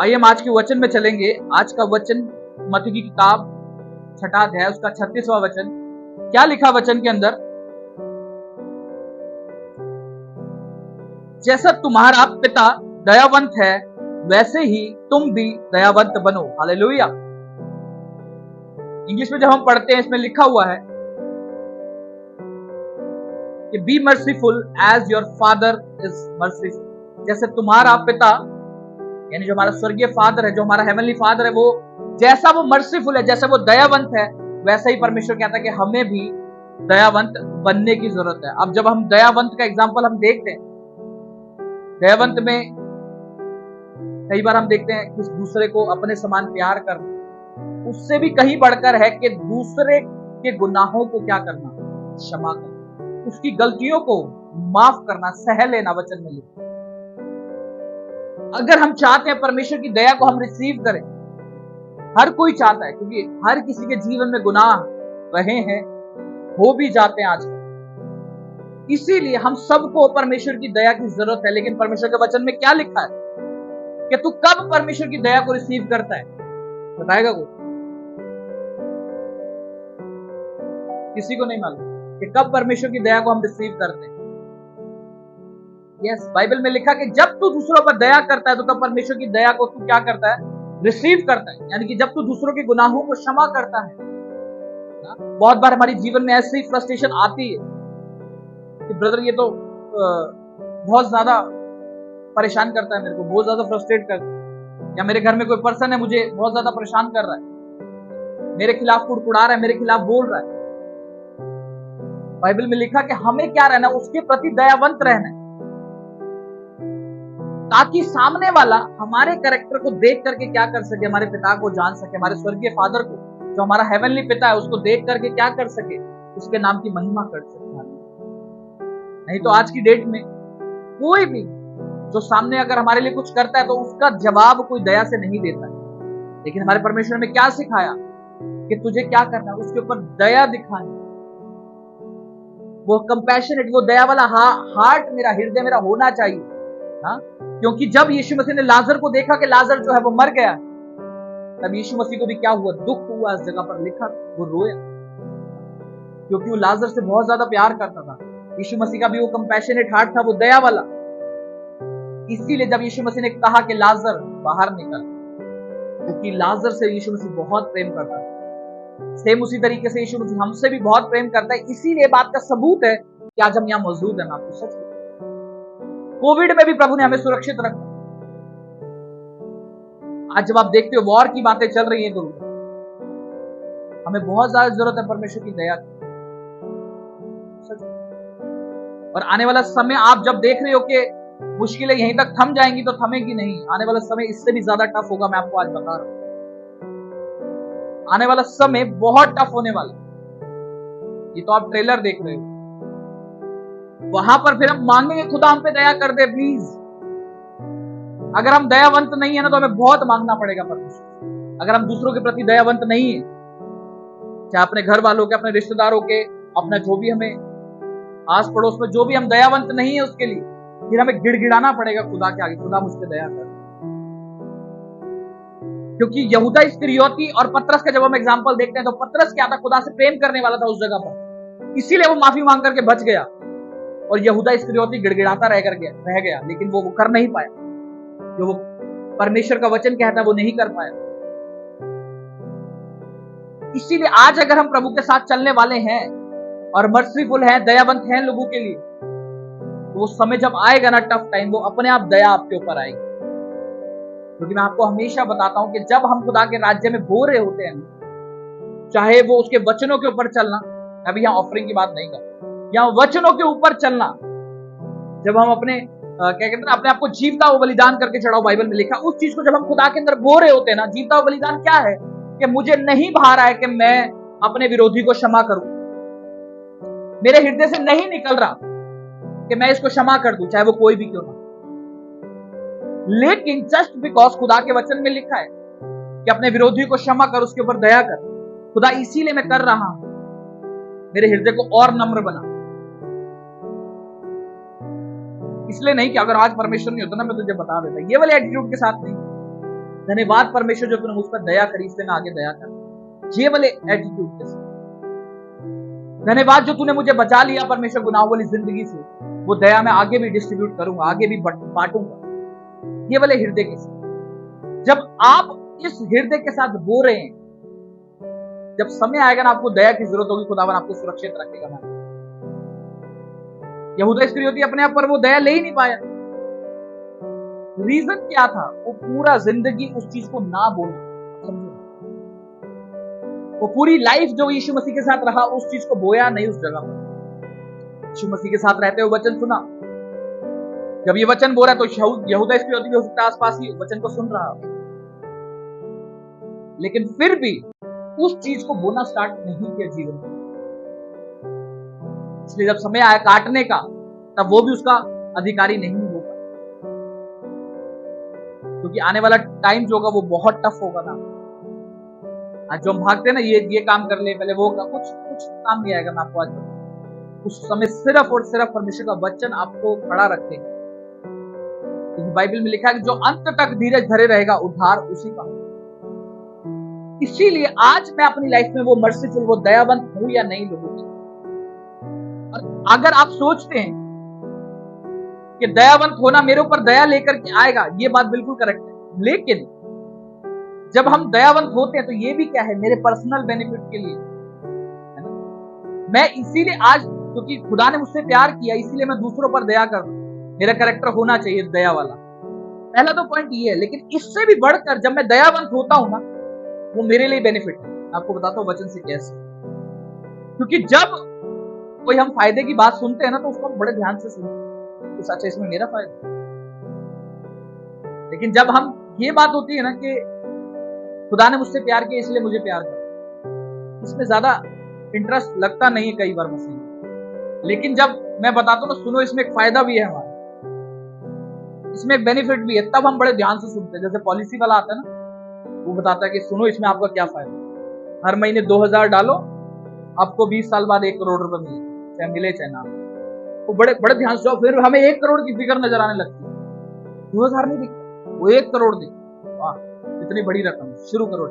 आइए हम आज के वचन में चलेंगे। आज का वचन मत्ती की किताब 6 अध्याय उसका 36वां वचन। क्या लिखा वचन के अंदर? जैसा तुम्हारा पिता दयावंत है वैसे ही तुम भी दयावंत बनो। हालेलुया। इंग्लिश में जब हम पढ़ते हैं इसमें लिखा हुआ है कि be merciful as your father is merciful. जैसे तुम्हारा पिता यानी जो हमारा स्वर्गीय फादर है, जो हमारा हेवनली फादर है, वो जैसा वो मर्सीफुल है, जैसा वो दयावंत है, वैसा ही परमेश्वर कहता है कि हमें भी दयावंत बनने की जरूरत है। अब जब हम दयावंत का एग्जाम्पल हम देखते हैं, दयावंत में कई बार हम देखते हैं कि दूसरे को अपने समान प्यार करना, उससे भी कहीं बढ़कर है कि दूसरे के गुनाहों को क्या करना, क्षमा करना, उसकी गलतियों को माफ करना, सह लेना। वचन में लिखा अगर हम चाहते हैं परमेश्वर की दया को हम रिसीव करें, हर कोई चाहता है, क्योंकि हर किसी के जीवन में गुनाह रहे हैं, हो भी जाते हैं आज। इसीलिए हम सबको परमेश्वर की दया की जरूरत है। लेकिन परमेश्वर के वचन में क्या लिखा है कि तू कब परमेश्वर की दया को रिसीव करता है? बताएगा कोई? किसी को नहीं मालूम कि कब परमेश्वर की दया को हम रिसीव करते हैं। यस, बाइबल में लिखा कि जब तू दूसरों पर दया करता है तो तब परमेश्वर की दया को तू क्या करता है? रिसीव करता है। यानी कि जब तू दूसरों के गुनाहों को क्षमा करता है। बहुत बार हमारे जीवन में ऐसी फ्रस्ट्रेशन आती है कि ब्रदर ये तो बहुत ज्यादा परेशान करता है, मेरे को बहुत ज्यादा फ्रस्ट्रेट करता है, या मेरे घर में कोई पर्सन है मुझे बहुत ज्यादा परेशान कर रहा है, मेरे खिलाफ कुड़कुड़ा रहा है, मेरे खिलाफ बोल रहा है। बाइबल में लिखा कि हमें क्या रहना, उसके प्रति दयावंत रहना है, ताकि सामने वाला हमारे कैरेक्टर को देख करके क्या कर सके, हमारे पिता को जान सके, हमारे स्वर्गीय फादर को, जो हमारा हेवनली पिता है, उसको देख करके क्या कर सके, उसके नाम की महिमा कर सके। नहीं तो आज की डेट में कोई भी जो सामने अगर हमारे लिए कुछ करता है तो उसका जवाब कोई दया से नहीं देता है। लेकिन हमारे परमेश्वर ने क्या सिखाया कि तुझे क्या करना है, उसके ऊपर दया दिखानी, वो कंपैशनेट, वो दया वाला हार्ट मेरा, हृदय मेरा होना चाहिए। हाँ, क्योंकि जब यीशु मसीह ने लाजर को देखा कि लाजर जो है वो मर गया, तब यीशु मसीह को भी क्या हुआ? दुख हुआ। इस जगह पर लिखा वो रोया, क्योंकि वो लाजर से बहुत ज्यादा प्यार करता था। यीशु मसीह का भी वो कंपैशनेट हार्ट था, वो दया वाला। इसीलिए जब यीशु मसीह ने कहा कि लाजर बाहर निकल, क्योंकि लाजर से यीशु मसीह बहुत प्रेम करता है, सेम उसी तरीके से यीशु मसीह हमसे भी बहुत प्रेम करता है। इसीलिए बात का सबूत है कि आज हम यहाँ मौजूद हैं। आपको सच में कोविड में भी प्रभु ने हमें सुरक्षित रखा। आज जब आप देखते हो वॉर की बातें चल रही है गुरु, हमें बहुत ज्यादा जरूरत है परमेश्वर की दया की। और आने वाला समय आप जब देख रहे हो कि मुश्किलें यहीं तक थम जाएंगी, तो थमेगी नहीं। आने वाला समय इससे भी ज्यादा टफ होगा। मैं आपको आज बता रहा हूं, आने वाला समय बहुत टफ होने वाला। ये तो आप ट्रेलर देख रहे हो, वहां पर फिर हम मांगेंगे खुदा हम पे दया कर दे प्लीज। अगर हम दयावंत नहीं है ना, तो हमें बहुत मांगना पड़ेगा परमेश्वर। अगर हम दूसरों के प्रति दयावंत नहीं है, चाहे अपने घर वालों के, अपने रिश्तेदारों के, अपना जो भी हमें आस पड़ोस में जो भी हम दयावंत नहीं है उसके लिए, फिर हमें गिड़गिड़ाना पड़ेगा खुदा के आगे, खुदा मुझ पे दया कर। क्योंकि यहूदा इस्करियोती और पतरस का जब हम एग्जांपल देखते हैं, तो पतरस क्या था? खुदा से प्रेम करने वाला था उस जगह पर, इसीलिए वो माफी मांग करके बच गया। और यहूदा इस्करियोती गिड़गिड़ाता रह गया, लेकिन वो कर नहीं पाया। जो वो परमेश्वर का वचन कहता है वो नहीं कर पाया। इसीलिए आज अगर हम प्रभु के साथ चलने वाले हैं और मर्सीफुल हैं, दयावंत हैं लोगों के लिए, तो वो समय जब आएगा ना, टफ टाइम, वो अपने आप दया आपके ऊपर आएगी। क्योंकि मैं आपको हमेशा बताता हूं कि जब हम खुदा के राज्य में बो रहे होते हैं, चाहे वो उसके वचनों के ऊपर चलना, अभी यहाँ ऑफरिंग की बात नहीं कर, यहाँ वचनों के ऊपर चलना, जब हम अपने क्या कहते हैं, अपने आप को जीवता हुआ बलिदान करके चढ़ाओ, बाइबल में लिखा, उस चीज को जब हम खुदा के अंदर बो रहे होते हैं ना, जीवता हुआ बलिदान क्या है? कि मुझे नहीं भा रहा है कि मैं अपने विरोधी को क्षमा करूं, मेरे हृदय से नहीं निकल रहा कि मैं इसको क्षमा कर दूं, चाहे वो कोई भी क्यों ना। लेकिन जस्ट बिकॉज खुदा के वचन में लिखा है कि अपने विरोधी को क्षमा कर, उसके ऊपर दया कर, खुदा इसीलिए मैं कर रहा हूं, मेरे हृदय को और नम्र बना। इसलिए नहीं कि अगर आज परमेश्वर नहीं होता ना मैं तुझे बता देता, ये वाले एटीट्यूड के साथ नहीं। धन्यवाद परमेश्वर जो तूने मुझ पर दया करी, इसलिए मैं आगे दया कर, ये वाले एटीट्यूड के साथ। धन्यवाद जो तूने मुझे बचा लिया परमेश्वर गुनाहों वाली जिंदगी से, वो दया मैं आगे भी डिस्ट्रीब्यूट करूंगा, आगे भी बांटूंगा, ये वाले हृदय के साथ। जब आप इस हृदय के साथ बो रहे हैं, जब समय आएगा ना आपको दया की जरूरत होगी, खुदावन आपको सुरक्षित रखेगा ना। यहूदा इस्करियोती अपने आप पर वो दया ले ही नहीं पाया। रीजन क्या था? वो पूरा जिंदगी उस चीज को ना बोलना, समझो, वो पूरी लाइफ जो यीशु मसीह के साथ रहा उस चीज को बोया नहीं उस जगह पर। यीशु मसीह के साथ रहते हुए वचन सुना, जब ये वचन बोल रहा तो यहूदा इस्करियोती भी हो सकता है आसपास ही वचन को सुन रहा, लेकिन फिर भी उस चीज को बोलना स्टार्ट नहीं किया जीवन में। इसलिए जब समय आया काटने का, तब वो भी उसका अधिकारी नहीं होगा, क्योंकि आने वाला टाइम जो होगा वो बहुत टफ होगा ना। आज जो हम भागते हैं ना, ये काम कर ले, पहले वो कुछ काम नहीं आएगा। मैं आपको आज बताऊं, उस समय सिर्फ और सिर्फ परमेश्वर का वचन आपको खड़ा रखेगा, क्योंकि बाइबल में लिखा है कि जो अंत तक धीरज धरे रहेगा उद्धार उसी का। इसीलिए आज मैं अपनी लाइफ में वो मर्सीफुल, वो दयावंत हूं या नहीं लोगों की। और अगर आप सोचते हैं कि दयावंत होना मेरे ऊपर दया लेकर के आएगा, ये बात बिल्कुल करेक्ट है, लेकिन जब हम दयावंत होते हैं तो ये भी क्या है, मेरे पर्सनल बेनिफिट के लिए है ना। मैं इसीलिए आज, क्योंकि खुदा ने मुझसे प्यार किया, इसीलिए मैं दूसरों पर दया कर रहा हूं। मेरा कैरेक्टर होना चाहिए दया वाला, पहला तो पॉइंट ये है। लेकिन इससे भी बढ़कर जब मैं दयावंत होता हूं ना, वो मेरे लिए बेनिफिट है। आपको बताता हूं वचन से कैसे। क्योंकि जब कोई हम फायदे की बात सुनते हैं ना, तो उसको हम बड़े ध्यान से सुनते हैं कि अच्छा इसमें मेरा फायदा। लेकिन जब हम, ये बात होती है ना कि खुदा ने मुझसे प्यार किया इसलिए मुझे प्यार कर, इसमें ज्यादा इंटरेस्ट लगता नहीं है कई बार मुझसे। लेकिन जब मैं बताता हूं ना, सुनो इसमें एक फायदा भी है हमारा, इसमें एक बेनिफिट भी है, तब हम बड़े ध्यान से सुनते हैं। जैसे पॉलिसी वाला आता है ना, वो बताता है कि सुनो इसमें आपका क्या फायदा, हर महीने 2000 डालो, आपको 20 साल बाद 1 करोड़ रुपए मिले, चाहे मिले चाहे ना। वो बड़े ध्यान से, फिर हमें 1 करोड़ की फिगर नजर आने लगती है। 2000 नहीं दिखता, वो 1 करोड़ दिखता। वाह, इतनी बड़ी रकम, शुरू करो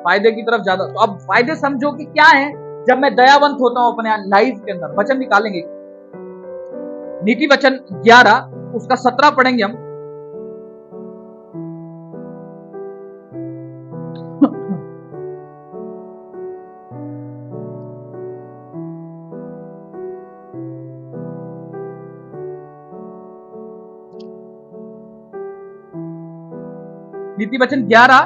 फायदे की तरफ ज्यादा। तो अब फायदे समझो कि क्या है जब मैं दयावंत होता हूं अपने लाइफ के अंदर। वचन निकालेंगे, नीति वचन 11 उसका 17 पढ़ेंगे हम। नीति वचन 11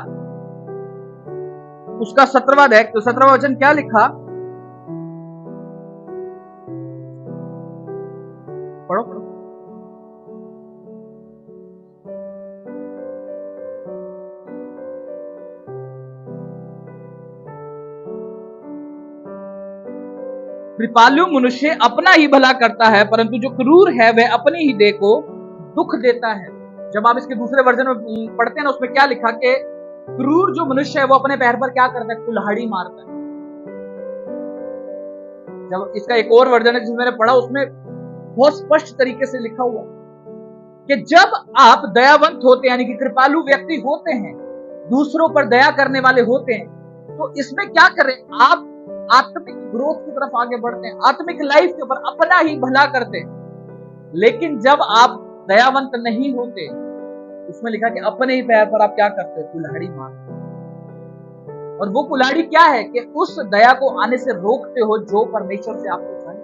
उसका 17वां अध्याय, तो 17वां वचन क्या लिखा, पढ़ो पढ़ो। कृपालु मनुष्य अपना ही भला करता है, परंतु जो क्रूर है वह अपनी ही देह को दुख देता है। जब आप इसके दूसरे वर्जन में पढ़ते हैं ना, उसमें क्या लिखा कि क्रूर जो मनुष्य है वो अपने पैर पर क्या करता है, कुल्हाड़ी मारता है। जब इसका एक और वर्जन है जिसमें मैंने पढ़ा, उसमें बहुत स्पष्ट तरीके से लिखा हुआ कि जब आप दयावंत होते हैं, यानी कि कृपालु व्यक्ति होते हैं, दूसरों पर दया करने वाले होते हैं, तो इसमें क्या करें, आप आत्मिक ग्रोथ की तरफ आगे बढ़ते हैं, आत्मिक लाइफ के ऊपर अपना ही भला करते हैं। लेकिन जब आप दयावंत नहीं होते, उसमें लिखा कि अपने ही पैर पर आप क्या करते हो, कुल्हाड़ी मारते। और वो कुल्हाड़ी क्या है कि उस दया को आने से रोकते हो जो परमेश्वर से आपको चाहिए।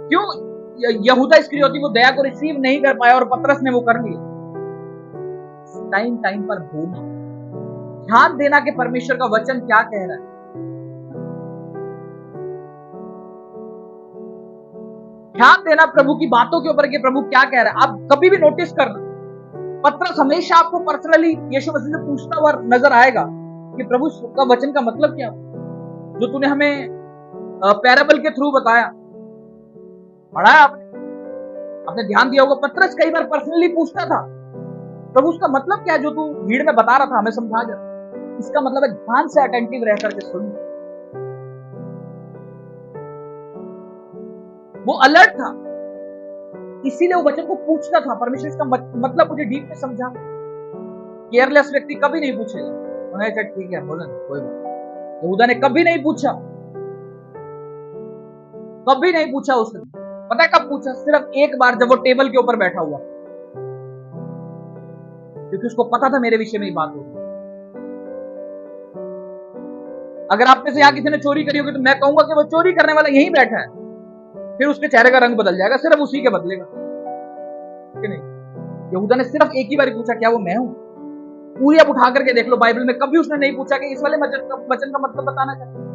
क्यों यहूदा इस्करियोती वो दया को रिसीव नहीं कर पाया और पतरस ने वो कर लिया? टाइम टाइम पर बोलना, ध्यान देना कि परमेश्वर का वचन क्या कह रहा है। ध्यान देना प्रभु की बातों के ऊपर कि प्रभु क्या कह रहा है। आप कभी भी नोटिस करना, पतरस हमेशा आपको पर्सनली यीशु मसीह से पूछता हुआ नजर आएगा कि प्रभु का वचन का मतलब क्या, जो तूने हमें पैराबल के थ्रू बताया, पढ़ा है आपने ध्यान दिया होगा। पतरस कई बार पर्सनली पूछता था, प्रभु उसका मतलब क्या है जो तू भीड़ में बता रहा था, हमें समझा जा। इसका मतलब है ध्यान से अटेंटिव रह करके सुन। वो अलर्ट था, इसीलिए वो वचन को पूछता था, परमेश्वर इसका मतलब मुझे डीप में समझा। केयरलेस व्यक्ति कभी नहीं पूछेगा, उन्हें कहा ठीक है बोले कोई बात। यहूदा ने कभी नहीं पूछा, कभी नहीं पूछा उसने। पता है कब पूछा? सिर्फ एक बार, जब वो टेबल के ऊपर बैठा हुआ, क्योंकि उसको पता था मेरे विषय में ही बात होगी। अगर आप में से यहां किसी ने चोरी करी होगी तो मैं कहूंगा कि वो चोरी करने वाला यहीं बैठा है, फिर उसके चेहरे का रंग बदल जाएगा, सिर्फ उसी के बदलेगा कि नहीं। यहूदा ने सिर्फ एक ही बार पूछा, क्या वो मैं हूं? पूरी आप उठा करके देख लो बाइबल में, कभी उसने नहीं पूछा कि इस वाले वचन का मतलब बताना चाहिए,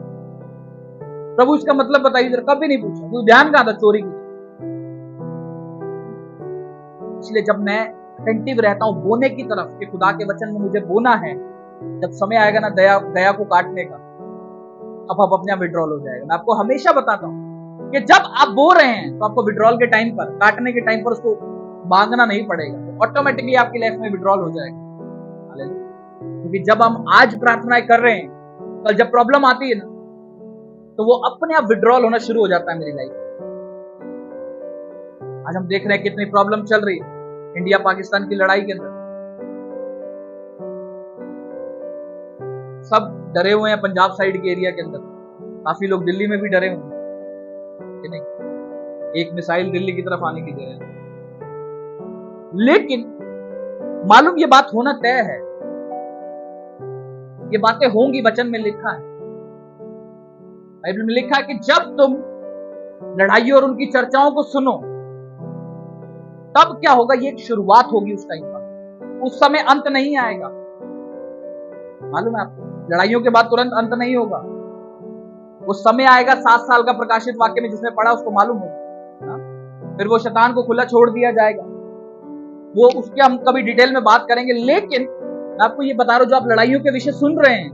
प्रभु इसका मतलब बताइए जरा, कभी नहीं पूछा। तो ध्यान कहां था? चोरी की। इसलिए जब मैं अटेंटिव रहता हूं बोने की तरफ कि खुदा के वचन में मुझे बोना है, जब समय आएगा ना दया को काटने का, अब आप अपने आप विड्रॉल हो जाएगा। मैं आपको हमेशा बताता हूं कि जब आप बो रहे हैं तो आपको विड्रॉल के टाइम पर, काटने के टाइम पर उसको मांगना नहीं पड़ेगा, तो ऑटोमेटिकली आपकी लाइफ में विड्रॉल हो जाएगा। क्योंकि जब हम आज प्रार्थनाएं कर रहे हैं, कल जब प्रॉब्लम आती है ना, तो वो अपने आप विड्रॉल होना शुरू हो जाता है मेरी लाइफ। आज हम देख रहे हैं कितनी प्रॉब्लम चल रही है इंडिया पाकिस्तान की लड़ाई के अंदर। सब डरे हुए हैं पंजाब साइड के एरिया के अंदर, काफी लोग दिल्ली में भी डरे हुए हैं कि नहीं, एक मिसाइल दिल्ली की तरफ आने की दे रहे हैं। लेकिन मालूम ये बात होना तय है, ये बातें होंगी, वचन में लिखा है, बाइबल में लिखा है कि जब तुम लड़ाइयों और उनकी चर्चाओं को सुनो, तब क्या होगा? ये एक शुरुआत होगी उस टाइम पर, उस समय अंत नहीं आएगा। मालूम है आपको, लड़ाइयों के बाद तुरंत अंत नहीं होगा, वो समय आएगा 7 साल का, प्रकाशित वाक्य में जिसने पढ़ा उसको मालूम होगा। फिर वो शैतान को खुला छोड़ दिया जाएगा, वो उसके हम कभी डिटेल में बात करेंगे। लेकिन मैं आपको ये बता रहा हूं, जो आप लड़ाइयों के विषय सुन रहे हैं,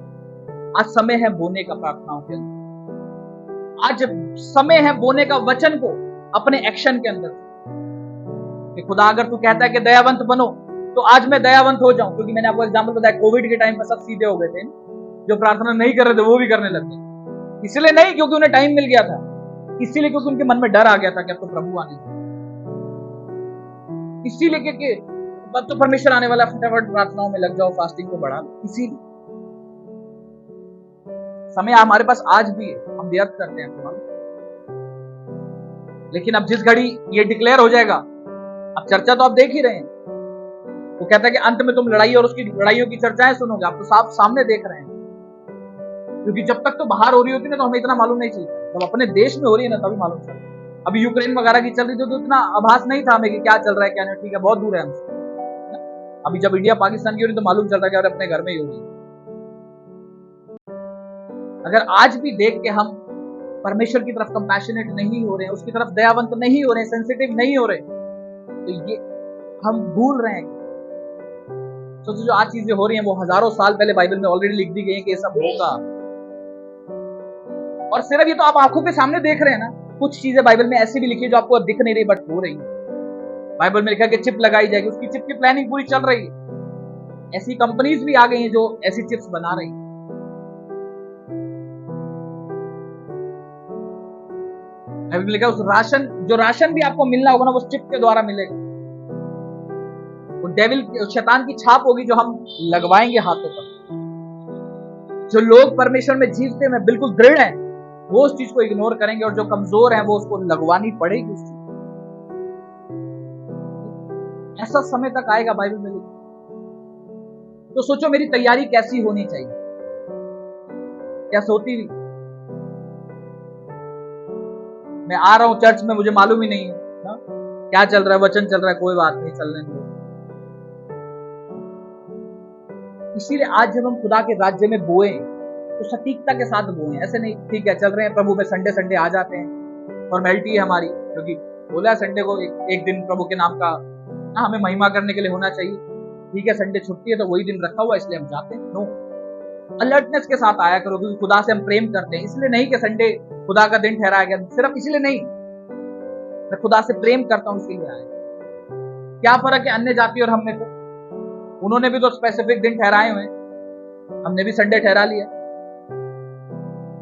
आज समय है बोने का प्रार्थनाओं के अंदर, आज समय है बोने का वचन को अपने एक्शन के अंदर। कि खुदा अगर तू कहता है कि दयावंत बनो, तो आज मैं दयावंत हो जाऊं। क्योंकि मैंने आपको एग्जांपल बताया, कोविड के टाइम पर सब सीधे हो गए थे, जो प्रार्थना नहीं कर रहे थे वो भी करने लग गए। इसलिए नहीं क्योंकि उन्हें टाइम मिल गया था, इसीलिए क्योंकि उनके मन में डर आ गया था कि अब तो प्रभु आने, इसीलिए क्योंकि अब तो परमेश्वर आने वाला, फटाफट प्रार्थनाओं में लग जाओ, फास्टिंग को बढ़ा लो। इसीलिए समय हमारे पास आज भी है, हम व्यर्थ करते हैं। लेकिन अब जिस घड़ी ये डिक्लेयर हो जाएगा, अब चर्चा तो आप देख ही रहे हैं, वो कहता है कि अंत में तुम लड़ाई और उसकी लड़ाइयों की चर्चाएं सुनोगे। आप तो साफ सामने देख रहे हैं, क्योंकि जब तक तो बाहर हो रही होती ना तो हमें इतना मालूम नहीं चलता, जब अपने देश में हो रही है ना तभी मालूम चलता। अभी यूक्रेन वगैरह की चल रही थी तो इतना आभास नहीं था हमें कि क्या चल रहा है क्या नहीं, ठीक है बहुत दूर है हमसे। अभी जब इंडिया पाकिस्तान की हो रही तो मालूम चल रहा है कि अपने घर में ही हो रही है। अगर आज भी देख के हम परमेश्वर की तरफ कंपैशनेट नहीं हो रहे हैं, उसकी तरफ दयावंत नहीं हो रहे हैं, सेंसिटिव नहीं हो रहे, तो ये हम भूल रहे हैं। सोचो जो आज चीजें हो रही हैं वो हजारों साल पहले बाइबल में ऑलरेडी लिख दी गई है कि ये सब होगा। और सिर्फ ये तो आप आंखों के सामने देख रहे हैं ना, कुछ चीजें बाइबल में ऐसी भी लिखी है जो आपको दिख नहीं रही बट हो रही है। बाइबल में लिखा है कि चिप लगाई जाएगी, उसकी चिप की प्लानिंग पूरी चल रही है। ऐसी कंपनीज भी आ गई हैं जो ऐसी चिप्स बना रही हैं। बाइबल में लिखा है उस राशन भी आपको मिलना होगा ना, वो चिप के द्वारा मिलेगा। वो डेविल, शैतान की छाप होगी जो हम लगवाएंगे हाथों पर। जो लोग परमेश्वर में जीवते में बिल्कुल दृढ़ हैं, वो उस चीज को इग्नोर करेंगे, और जो कमजोर हैं वो उसको लगवानी पड़ेगी उस चीज। ऐसा समय तक आएगा बाइबल में लिखा। तो सोचो मेरी तैयारी कैसी होनी चाहिए, क्या सोती हुई। मैं आ रहा हूं चर्च में, मुझे मालूम ही नहीं है ना क्या चल रहा है, वचन चल रहा है, कोई बात नहीं, चलने दो। इसीलिए आज जब हम खुदा के राज्य में बोए तो सटीकता के साथ बोए, ऐसे नहीं ठीक है चल रहे हैं प्रभु में, संडे आ जाते हैं, फॉर्मेलिटी है हमारी, क्योंकि बोला संडे को एक दिन प्रभु के नाम का ना हमें महिमा करने के लिए होना चाहिए। ठीक है संडे छुट्टी है तो वही दिन रखा हुआ इसलिए हम जाते हैं। नो, अलर्टनेस के साथ आया करो, क्योंकि खुदा से हम प्रेम करते हैं। इसलिए नहीं कि संडे खुदा का दिन ठहराया गया, सिर्फ इसलिए नहीं, मैं खुदा से प्रेम करता हूं इसके लिए आया। क्या फर्क है अन्य जाति और हम में? तो उन्होंने भी तो स्पेसिफिक दिन ठहराए हुए, हमने भी संडे ठहरा लिया।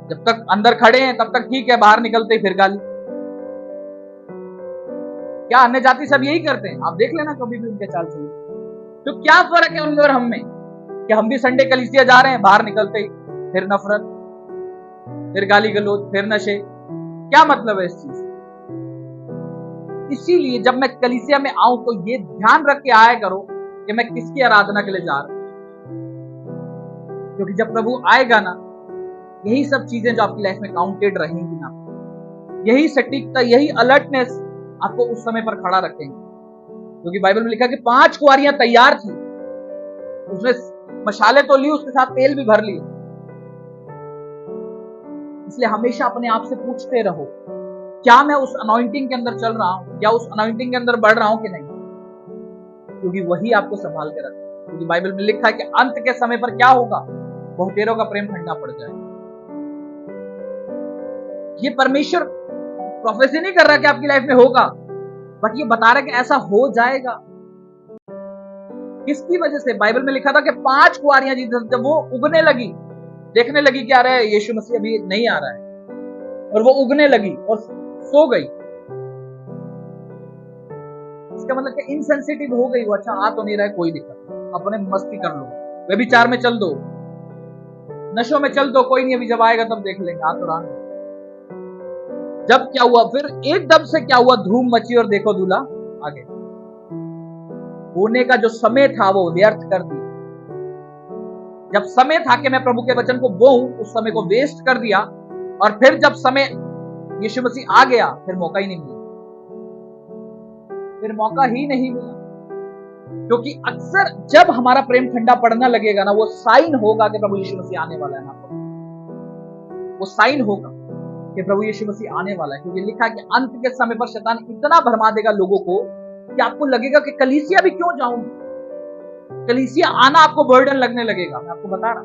जब तक अंदर खड़े हैं तब तक ठीक है, बाहर निकलते ही फिर गाली। क्या अन्य जाति सब यही करते हैं? आप देख लेना कभी भी उनके चाल चलिए। तो क्या फर्क है उनमें और हम में कि हम भी संडे कलीसिया जा रहे हैं, बाहर निकलते ही फिर नफरत, फिर गाली गलौज, फिर नशे। क्या मतलब है इस चीज? इसीलिए जब मैं कलीसिया में आऊं तो ये ध्यान रख के आया करो कि मैं किसकी आराधना के लिए जा रहा हूं, क्योंकि जब प्रभु आएगा ना, यही सब चीजें जो आपकी लाइफ में काउंटेड रहेंगी ना, यही सटीकता, यही अलर्टनेस आपको उस समय पर खड़ा रखेंगे। क्योंकि बाइबल में लिखा कि 5 कुंवारियां तैयार थी, उसने मशाले तो ली, उसके साथ तेल भी भर लिए। इसलिए हमेशा अपने आप से पूछते रहो, क्या मैं उस अनॉइंटिंग के अंदर चल रहा हूं, या उस अनॉइंटिंग के अंदर बढ़ रहा हूं कि नहीं, क्योंकि वही आपको संभाल के रखता है। क्योंकि बाइबल में लिखा है कि अंत के समय पर क्या होगा, बहुतेरों का प्रेम ठंडा पड़ जाएगा। ये परमेश्वर प्रोफेसी नहीं कर रहा कि आपकी लाइफ में होगा, बट ये बता रहा है कि ऐसा हो जाएगा। किसकी वजह से? बाइबल में लिखा था कि 5 कुंवारियां जब वो उगने लगी, देखने लगी क्या रहा है, यीशु मसीह अभी नहीं आ रहा है, और वो उगने लगी और सो गई। इसका मतलब कि इनसेंसिटिव हो गई वो, अच्छा आ तो नहीं रहा है, कोई दिक्कत, अपने मस्ती कर लो, व्यभिचार में चल दो, नशों में चल दो, कोई नहीं, अभी जब आएगा तब देख लेंगे, आ तो रहा नहीं। जब क्या हुआ, फिर एकदम से क्या हुआ, धूम मची और देखो दूल्हा आ गया। होने का जो समय था वो व्यर्थ कर दिया। जब समय था कि मैं प्रभु के वचन को बोऊं, उस समय को वेस्ट कर दिया, और फिर जब समय यीशु मसीह आ गया, फिर मौका ही नहीं मिला, फिर मौका ही नहीं मिला। क्योंकि अक्सर जब हमारा प्रेम ठंडा पड़ना लगेगा ना, वो साइन होगा कि प्रभु यीशु मसीह आने वाला है ना, वो साइन होगा कि प्रभु यीशु मसीह आने वाला है। क्योंकि लिखा है कि अंत के समय पर शैतान इतना भरमा देगा लोगों को कि आपको लगेगा कि कलीसिया भी क्यों जाऊं, कलीसिया आना आपको बर्डन लगने लगेगा। मैं आपको बता रहा,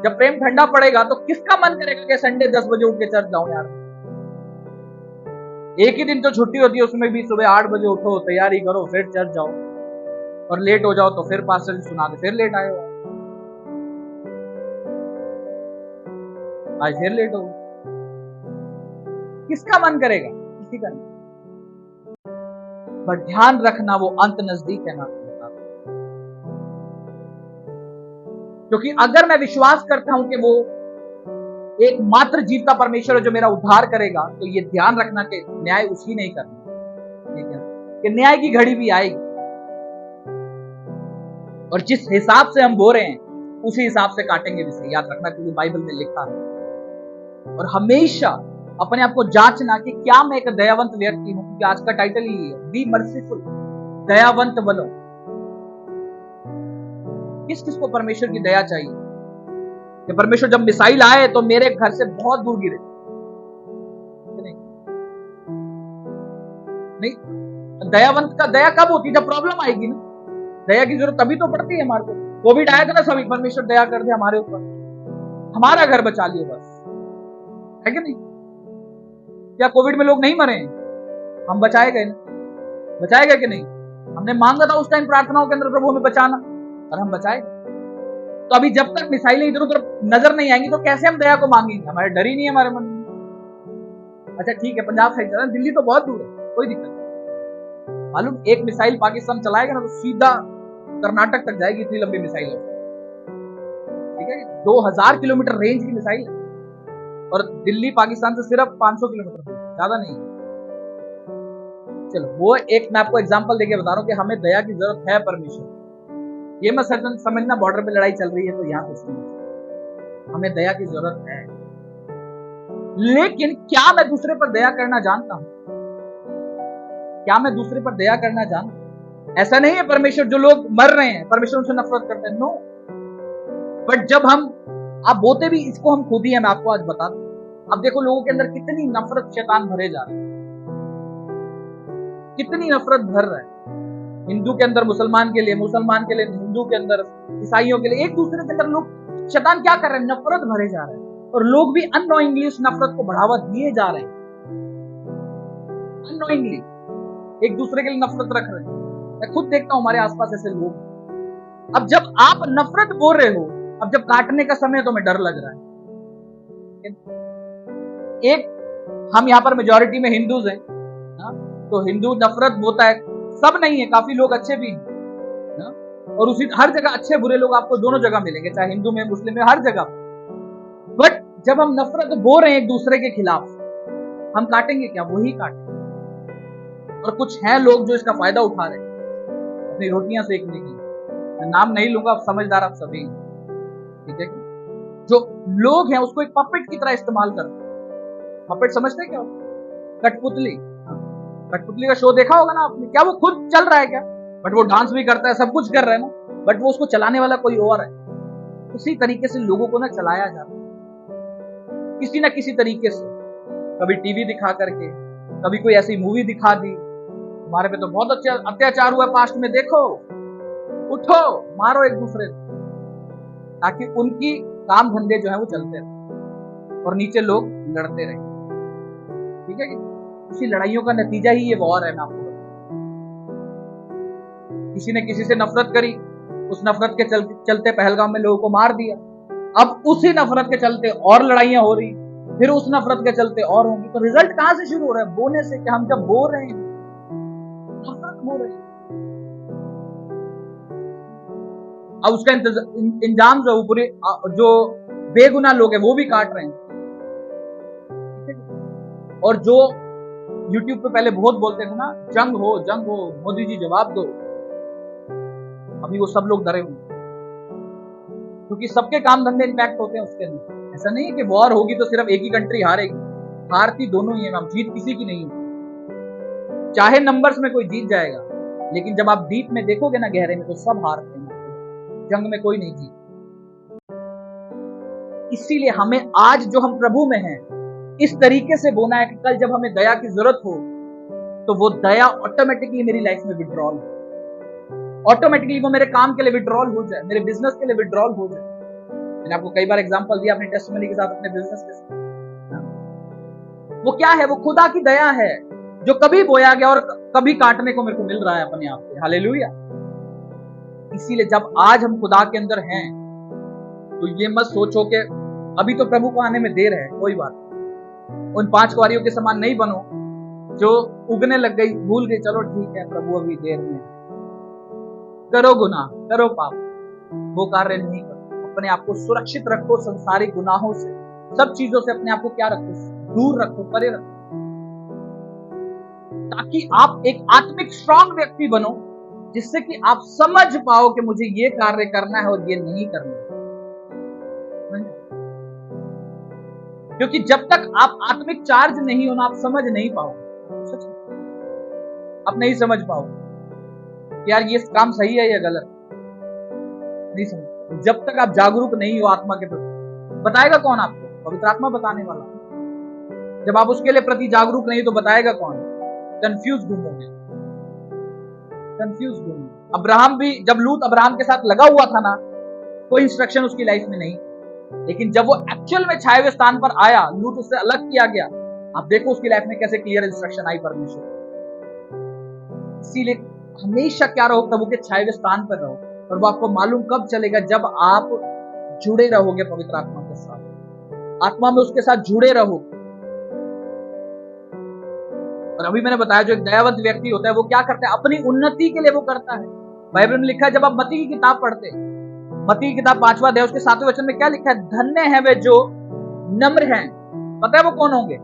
जब प्रेम ठंडा पड़ेगा तो किसका मन करेगा कि संडे 10 बजे उठ के चर्च जाऊं यार। एक ही दिन तो छुट्टी होती है, उसमें भी सुबह 8 बजे उठो, तैयारी करो, फिर चर्च जाओ, और लेट हो जाओ तो फिर पास्टर जी सुना दे, फिर लेट आए हो, आज फिर लेट हो। किसका मन करेगा? किसी का नहीं। बट ध्यान रखना, वो अंत नजदीक है ना, क्योंकि अगर मैं विश्वास करता हूं कि वो एक मात्र जीवता परमेश्वर है जो मेरा उद्धार करेगा, तो ये ध्यान रखना कि न्याय उसी नहीं करना, ठीक है, कि न्याय की घड़ी भी आएगी, और जिस हिसाब से हम बो रहे हैं उसी हिसाब से काटेंगे भी सही। याद रखना, क्योंकि बाइबल में लिखा है। और हमेशा अपने आप को जांचना कि क्या मैं एक दयावंत व्यक्ति हूं, क्योंकि आज का टाइटल ही है, बी मर्सीफुल, दयावंत बनो। किस किस को परमेश्वर की दया चाहिए कि परमेश्वर जब मिसाइल आए तो मेरे घर से बहुत दूर गिरे? नहीं, दयावंत का दया कब होती है? जब प्रॉब्लम आएगी ना, दया की जरूरत तभी तो पड़ती है हमारे को। कोविड आया था ना, सभी परमेश्वर दया कर दे हमारे ऊपर, हमारा घर बचा लियो बस, है कि नहीं? क्या कोविड में लोग नहीं मरे हैं? हम बचाए गए ना, बचाए गए कि नहीं? हमने मांगा था उस टाइम प्रार्थनाओं के अंदर, प्रभु हमें बचाना, और हम बचाए। तो अभी जब तक मिसाइलें इधर उधर नजर नहीं आएंगी तो कैसे हम दया को मांगेंगे? हमारे डर ही नहीं है हमारे मन में। अच्छा ठीक है, पंजाब साइड चला, दिल्ली तो बहुत दूर है, कोई दिक्कत नहीं। मालूम, एक मिसाइल पाकिस्तान चलाएगा ना तो सीधा कर्नाटक तक जाएगी, इतनी लंबी मिसाइल है, ठीक है, 2000 किलोमीटर रेंज की मिसाइल है, और दिल्ली पाकिस्तान से सिर्फ 500 किलोमीटर, ज्यादा नहीं। चलो, वो एक मैं आपको एग्जांपल देके बता रहा हूँ कि हमें दया की जरूरत है परमेश्वर। ये मैं समझना बॉर्डर पे लड़ाई चल रही है तो यहाँ कुछ नहीं, हमें दया की जरूरत है। लेकिन क्या मैं दूसरे पर दया करना जानता हूं? क्या मैं दूसरे पर दया करना जानता हूं? ऐसा नहीं है परमेश्वर, जो लोग मर रहे हैं परमेश्वर उनसे नफरत करते हैं, नो। बट जब हम, आप बोते भी इसको हम खुद ही हैं, मैं आपको आज बता दूं। अब देखो लोगों के अंदर कितनी नफरत शैतान भरे जा रहे हैं, कितनी नफरत भर रहा है। हिंदू के अंदर मुसलमान के लिए, मुसलमान के लिए हिंदू के अंदर, ईसाइयों के लिए, एक दूसरे के अंदर लोग, शैतान क्या कर रहे हैं? नफरत भरे जा रहे हैं, और लोग भी अननोइंगली उस नफरत को बढ़ावा दिए जा रहे हैं, अननोइंगली एक दूसरे के लिए नफरत रख रहे हैं। मैं खुद देखता हूं हमारे आसपास ऐसे लोग। अब जब आप नफरत बोल रहे हो, अब जब काटने का समय है तो मैं डर लग रहा है। एक, हम यहां पर मेजॉरिटी में हिंदूज हैं ना, तो हिंदू नफरत बोता है, सब नहीं है, काफी लोग अच्छे भी हैं ना, और उसी हर जगह अच्छे बुरे लोग आपको दोनों जगह मिलेंगे, चाहे हिंदू में, मुस्लिम में, हर जगह। बट जब हम नफरत बो रहे हैं एक दूसरे के खिलाफ, हम काटेंगे क्या? वही काटेंगे। और कुछ हैं लोग जो इसका फायदा उठा रहे हैं अपनी रोटियां सेकने की। मैं नाम नहीं लूंगा, आप समझदार आप सभी, ठीक है? जो लोग हैं उसको एक पपेट की तरह इस्तेमाल करते हैं। पपेट समझते हैं क्या? कठपुतली। कठपुतली का शो देखा होगा ना आपने? क्या वो खुद चल रहा है क्या? बट वो डांस भी करता है, सब कुछ कर रहा है ना, बट वो उसको चलाने वाला कोई और है। उसी तरीके से लोगों को ना चलाया जाता है किसी ना किसी तरीके से। कभी टीवी दिखा करके, कभी कोई ऐसी मूवी दिखा दी, हमारे पे तो बहुत अच्छा अत्याचार हुआ पास्ट में, देखो, उठो, मारो एक दूसरे को, ताकि उनकी काम धंधे जो है वो चलते रहे और नीचे लोग लड़ते रहे। ठीक है? उसी लड़ाइयों का नतीजा ही ये वॉर है। मैं आपको किसी ने किसी से नफरत करी, उस नफरत के चलते पहलगाम में लोगों को मार दिया। अब उसी नफरत के चलते और लड़ाइयां हो रही, फिर उस नफरत के चलते और होंगी। तो रिजल्ट कहां से शुरू हो रहा है? बोने से। कि हम जब बो रहे हैं, नफरत बो रहे हैं, अब उसका इंजाम जो पूरे जो बेगुनाह लोग हैं वो भी काट रहे हैं। और जो यूट्यूब पे पहले बहुत बोलते थे ना, जंग हो, मोदी जी जवाब दो, अभी वो सब लोग डरे हुए, क्योंकि सबके काम धंधे इंपैक्ट होते हैं उसके अंदर। ऐसा नहीं है कि वॉर होगी तो सिर्फ एक ही कंट्री हारेगी, हारती दोनों ही है मैम, जीत किसी की नहीं है। चाहे नंबर्स में कोई जीत जाएगा, लेकिन जब आप डीप में देखोगे ना, गहरे में, तो सब हारते हैं। जंग में कोई नहीं जीत। इसीलिए हमें आज जो हम प्रभु में हैं, इस तरीके से बोना है कि कल जब हमें दया की जरूरत हो तो वो दया ऑटोमेटिकली मेरी लाइफ में विड्रॉल हो, ऑटोमेटिकली वो मेरे काम के लिए विड्रॉल हो जाए, मेरे बिजनेस के लिए विड्रॉल हो जाए। मैंने आपको कई बार एग्जांपल दिया अपने टेस्टिमनी के साथ, अपने बिजनेस के साथ। वो क्या है? वो खुदा की दया है जो कभी बोया गया और कभी काटने को मेरे को मिल रहा है अपने आप से। हालेलुया। इसीलिए जब आज हम खुदा के अंदर हैं तो ये मत सोचो कि अभी तो प्रभु को आने में देर है, कोई बात नहीं। उन 5 कुंवारियों के समान नहीं बनो जो उगने लग गई, भूल गई, चलो ठीक है प्रभु अभी देर में। करो गुनाह, करो पाप, वो कार्य नहीं करो। अपने आप को सुरक्षित रखो संसारिक गुनाहों से, सब चीजों से अपने आप को क्या रखो? दूर रखो, परे रखो, ताकि आप एक आत्मिक स्ट्रांग व्यक्ति बनो, जिससे कि आप समझ पाओ कि मुझे ये कार्य करना है और ये नहीं करना है। क्योंकि जब तक आप आत्मिक चार्ज नहीं हो ना, आप समझ नहीं पाओगे, आप नहीं समझ पाओगे यार ये काम सही है या गलत, नहीं समझ। जब तक आप जागरूक नहीं हो आत्मा के प्रति, बताएगा कौन आपको? पवित्र आत्मा बताने वाला। जब आप उसके लिए प्रति जागरूक नहीं तो बताएगा कौन? कंफ्यूज घूमोगे, कंफ्यूज घूमोगे। अब्राहम भी, जब लूत अब्राहम के साथ लगा हुआ था ना, कोई इंस्ट्रक्शन उसकी लाइफ में नहीं, लेकिन जब वो एक्चुअल में छाए हुए स्थान पर आया, लूत उससे अलग किया गया, आप देखो उसकी लाइफ में कैसे क्लियर इंस्ट्रक्शन आई परमेश्वर। इसीलिए हमेशा क्या रहो? प्रभु के छाए हुए स्थान पर रहो। और वो आपको मालूम कब चलेगा? जब आप जुड़े रहोगे पवित्र आत्मा के साथ, आत्मा में उसके साथ जुड़े रहो। और अभी मैंने बताया जो एक दयावंत व्यक्ति होता है वो क्या करता है? अपनी उन्नति के लिए वो करता है। बाइबल में लिखा है, जब आप मत्ती की किताब पढ़ते, मत्ती की किताब 5वां अध्याय उसके 7वें वचन में क्या लिखा है? धन्य है वे जो नम्र हैं। पता है वो कौन होंगे?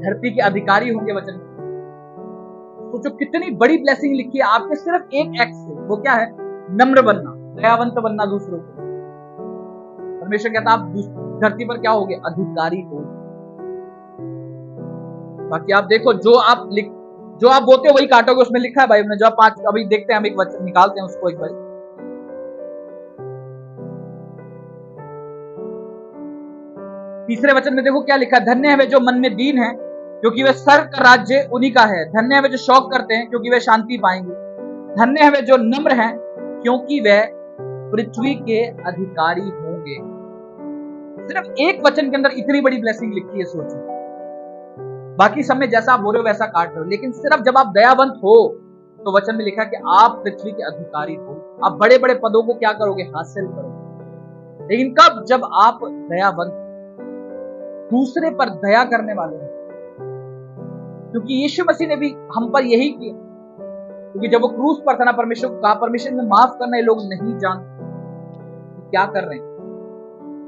धरती के अधिकारी होंगे वचन में। तो जो कितनी बड़ी ब्लेसिंग लिखी है आपके सिर्फ एक एक्ट से, वो क्या है? नम्र बनना, दयावंत बनना दूसरों को। परमेश्वर कहता आप धरती पर क्या होगे? अधिकारी हो। बाकी आप देखो जो आप बोते हो वही काटोगे, उसमें लिखा है बाइबल में। जो आप 5 अभी देखते हैं, हम एक वचन निकालते हैं उसको एक बार। तीसरे वचन में देखो क्या लिखा है? धन्य है वे जो मन में दीन है, क्योंकि वे स्वर्ग का राज्य उन्हीं का है। धन्य है वे जो शौक करते हैं, क्योंकि वे शांति पाएंगे। धन्य है वे जो नम्र हैं, क्योंकि वे पृथ्वी के अधिकारी होंगे। सिर्फ एक वचन के अंदर इतनी बड़ी ब्लेसिंग लिखी है, सोचो। बाकी सब में जैसा आप बोल रहे हो वैसा काट रहे हो, लेकिन सिर्फ जब आप दयावंत हो तो वचन में लिखा है कि आप पृथ्वी के अधिकारी हो। आप बड़े बड़े पदों को क्या करोगे? हासिल करोगे। लेकिन कब? जब आप दयावंत, दूसरे पर दया करने वाले हो। क्योंकि यीशु मसीह ने भी हम पर यही किया। क्योंकि जब वो क्रूस पर था ना, परमेश्वर को कहा परमेश्वर में माफ करना, ये लोग नहीं जानते तो क्या कर रहे हैं,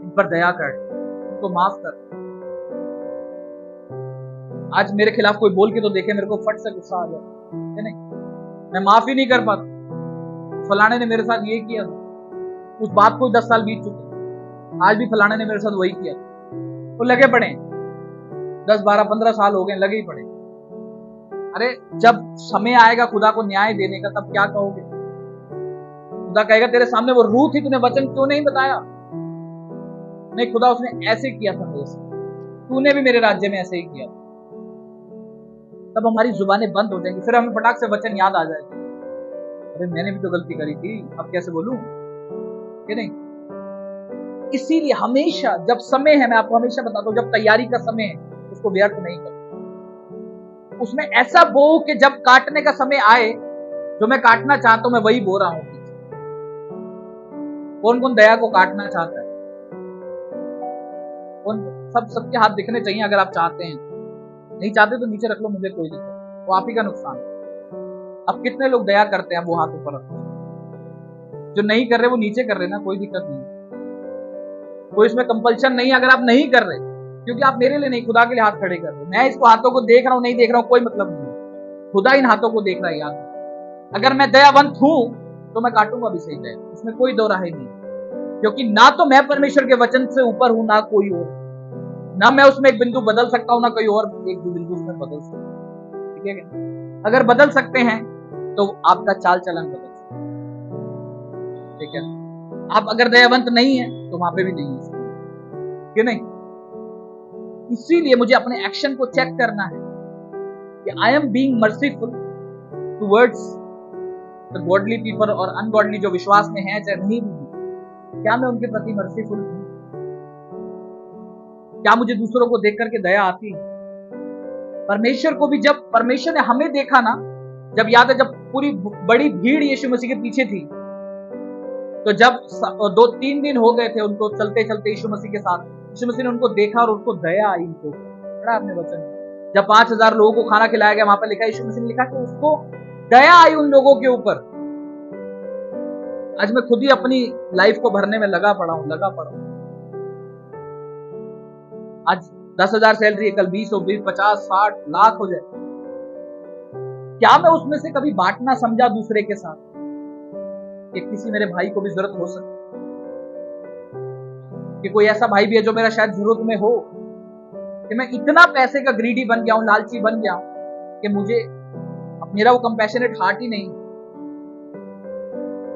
इन पर दया कर, उनको माफ कर। आज मेरे खिलाफ कोई बोल के तो देखे, मेरे को फट से गुस्सा आ जाए, नहीं, मैं माफ ही नहीं कर पाता। फलाने ने मेरे साथ ये किया था, उस बात को 10 साल बीत चुके, आज भी फलाने ने मेरे साथ वही किया, तो लगे पड़े 10, 12, 15 साल हो गए, लगे ही पड़े। अरे जब समय आएगा खुदा को न्याय देने का, तब क्या कहोगे? खुदा कहेगा तेरे सामने वो रूह थी, तूने वचन क्यों नहीं बताया? नहीं खुदा उसने ऐसे किया था मेरे साथ, तूने भी मेरे राज्य में ऐसे ही किया। तब हमारी जुबानें बंद हो जाएंगी, फिर हमें फटाक से वचन याद आ जाएगा, अरे मैंने भी तो गलती करी थी, अब कैसे बोलूं, कि नहीं? इसीलिए हमेशा जब समय है, मैं आपको हमेशा बताता हूं, जब तैयारी का समय है उसको व्यर्थ नहीं करो। उसमें ऐसा बो कि जब काटने का समय आए, जो मैं काटना चाहता हूं मैं वही बो रहा हूं। कौन कौन दया को काटना चाहता है? कौन? सबके हाथ दिखने चाहिए अगर आप चाहते हैं। नहीं चाहते तो नीचे रख लो, मुझे कोई दिक्कत, वो आप ही का नुकसान। अब कितने लोग दया करते हैं, वो हाथ ऊपर रखो। जो नहीं कर रहे वो नीचे कर रहे ना, कोई दिक्कत नहीं, कोई इसमें कंपल्शन नहीं। अगर आप नहीं कर रहे, क्योंकि आप मेरे लिए नहीं, खुदा के लिए हाथ खड़े कर रहे, मैं इसको हाथों को देख रहा हूं नहीं देख रहा हूं कोई मतलब नहीं, खुदा इन हाथों को देख रहा है। याद, अगर मैं दयावंत हूं तो मैं काटूंगा भी सही दया, इसमें कोई दो राय नहीं, क्योंकि ना तो मैं परमेश्वर के वचन से ऊपर हूं, ना कोई और, ना मैं उसमें एक बिंदु बदल सकता हूं, ना कोई और एक बिंदु उसमें बदल सकता हूं। ठीक है? अगर बदल सकते हैं तो आपका चाल चलन बदल सकता है। ठीक है? आप अगर दयावंत नहीं है तो वहां पे भी नहीं है, क्यों नहीं? इसीलिए मुझे अपने एक्शन को चेक करना है कि I am being merciful towards the godly people और अनगॉडली जो विश्वास में है चाहे नहीं भी, क्या मैं उनके प्रति मर्सीफुल हूं? क्या मुझे दूसरों को देख करके दया आती है? परमेश्वर को भी जब परमेश्वर ने हमें देखा ना, जब याद है जब पूरी बड़ी भीड़ यीशु मसीह के पीछे थी, तो जब 2-3 दिन हो गए थे उनको चलते चलते यीशु मसीह के साथ, यीशु मसीह ने उनको देखा और उनको दया आई। उनको पढ़ा आपने वचन, जब 5000 लोगों को खाना खिलाया गया, वहां पर लिखा, यीशु मसीह ने लिखा कि उसको दया आई उन लोगों के ऊपर। आज मैं खुद ही अपनी लाइफ को भरने में लगा पड़ा हूं। आज 10,000 सैलरी है, कल 20 हो, 50, 60 लाख हो जाए, क्या मैं उसमें से कभी बांटना समझा दूसरे के साथ कि किसी मेरे भाई को भी जरूरत हो सकती, कि कोई ऐसा भाई भी है जो मेरा शायद जरूरत में हो, कि मैं इतना पैसे का ग्रीडी बन गया हूं, लालची बन गया हूं कि मुझे मेरा वो कंपैशनेट हार्ट ही नहीं।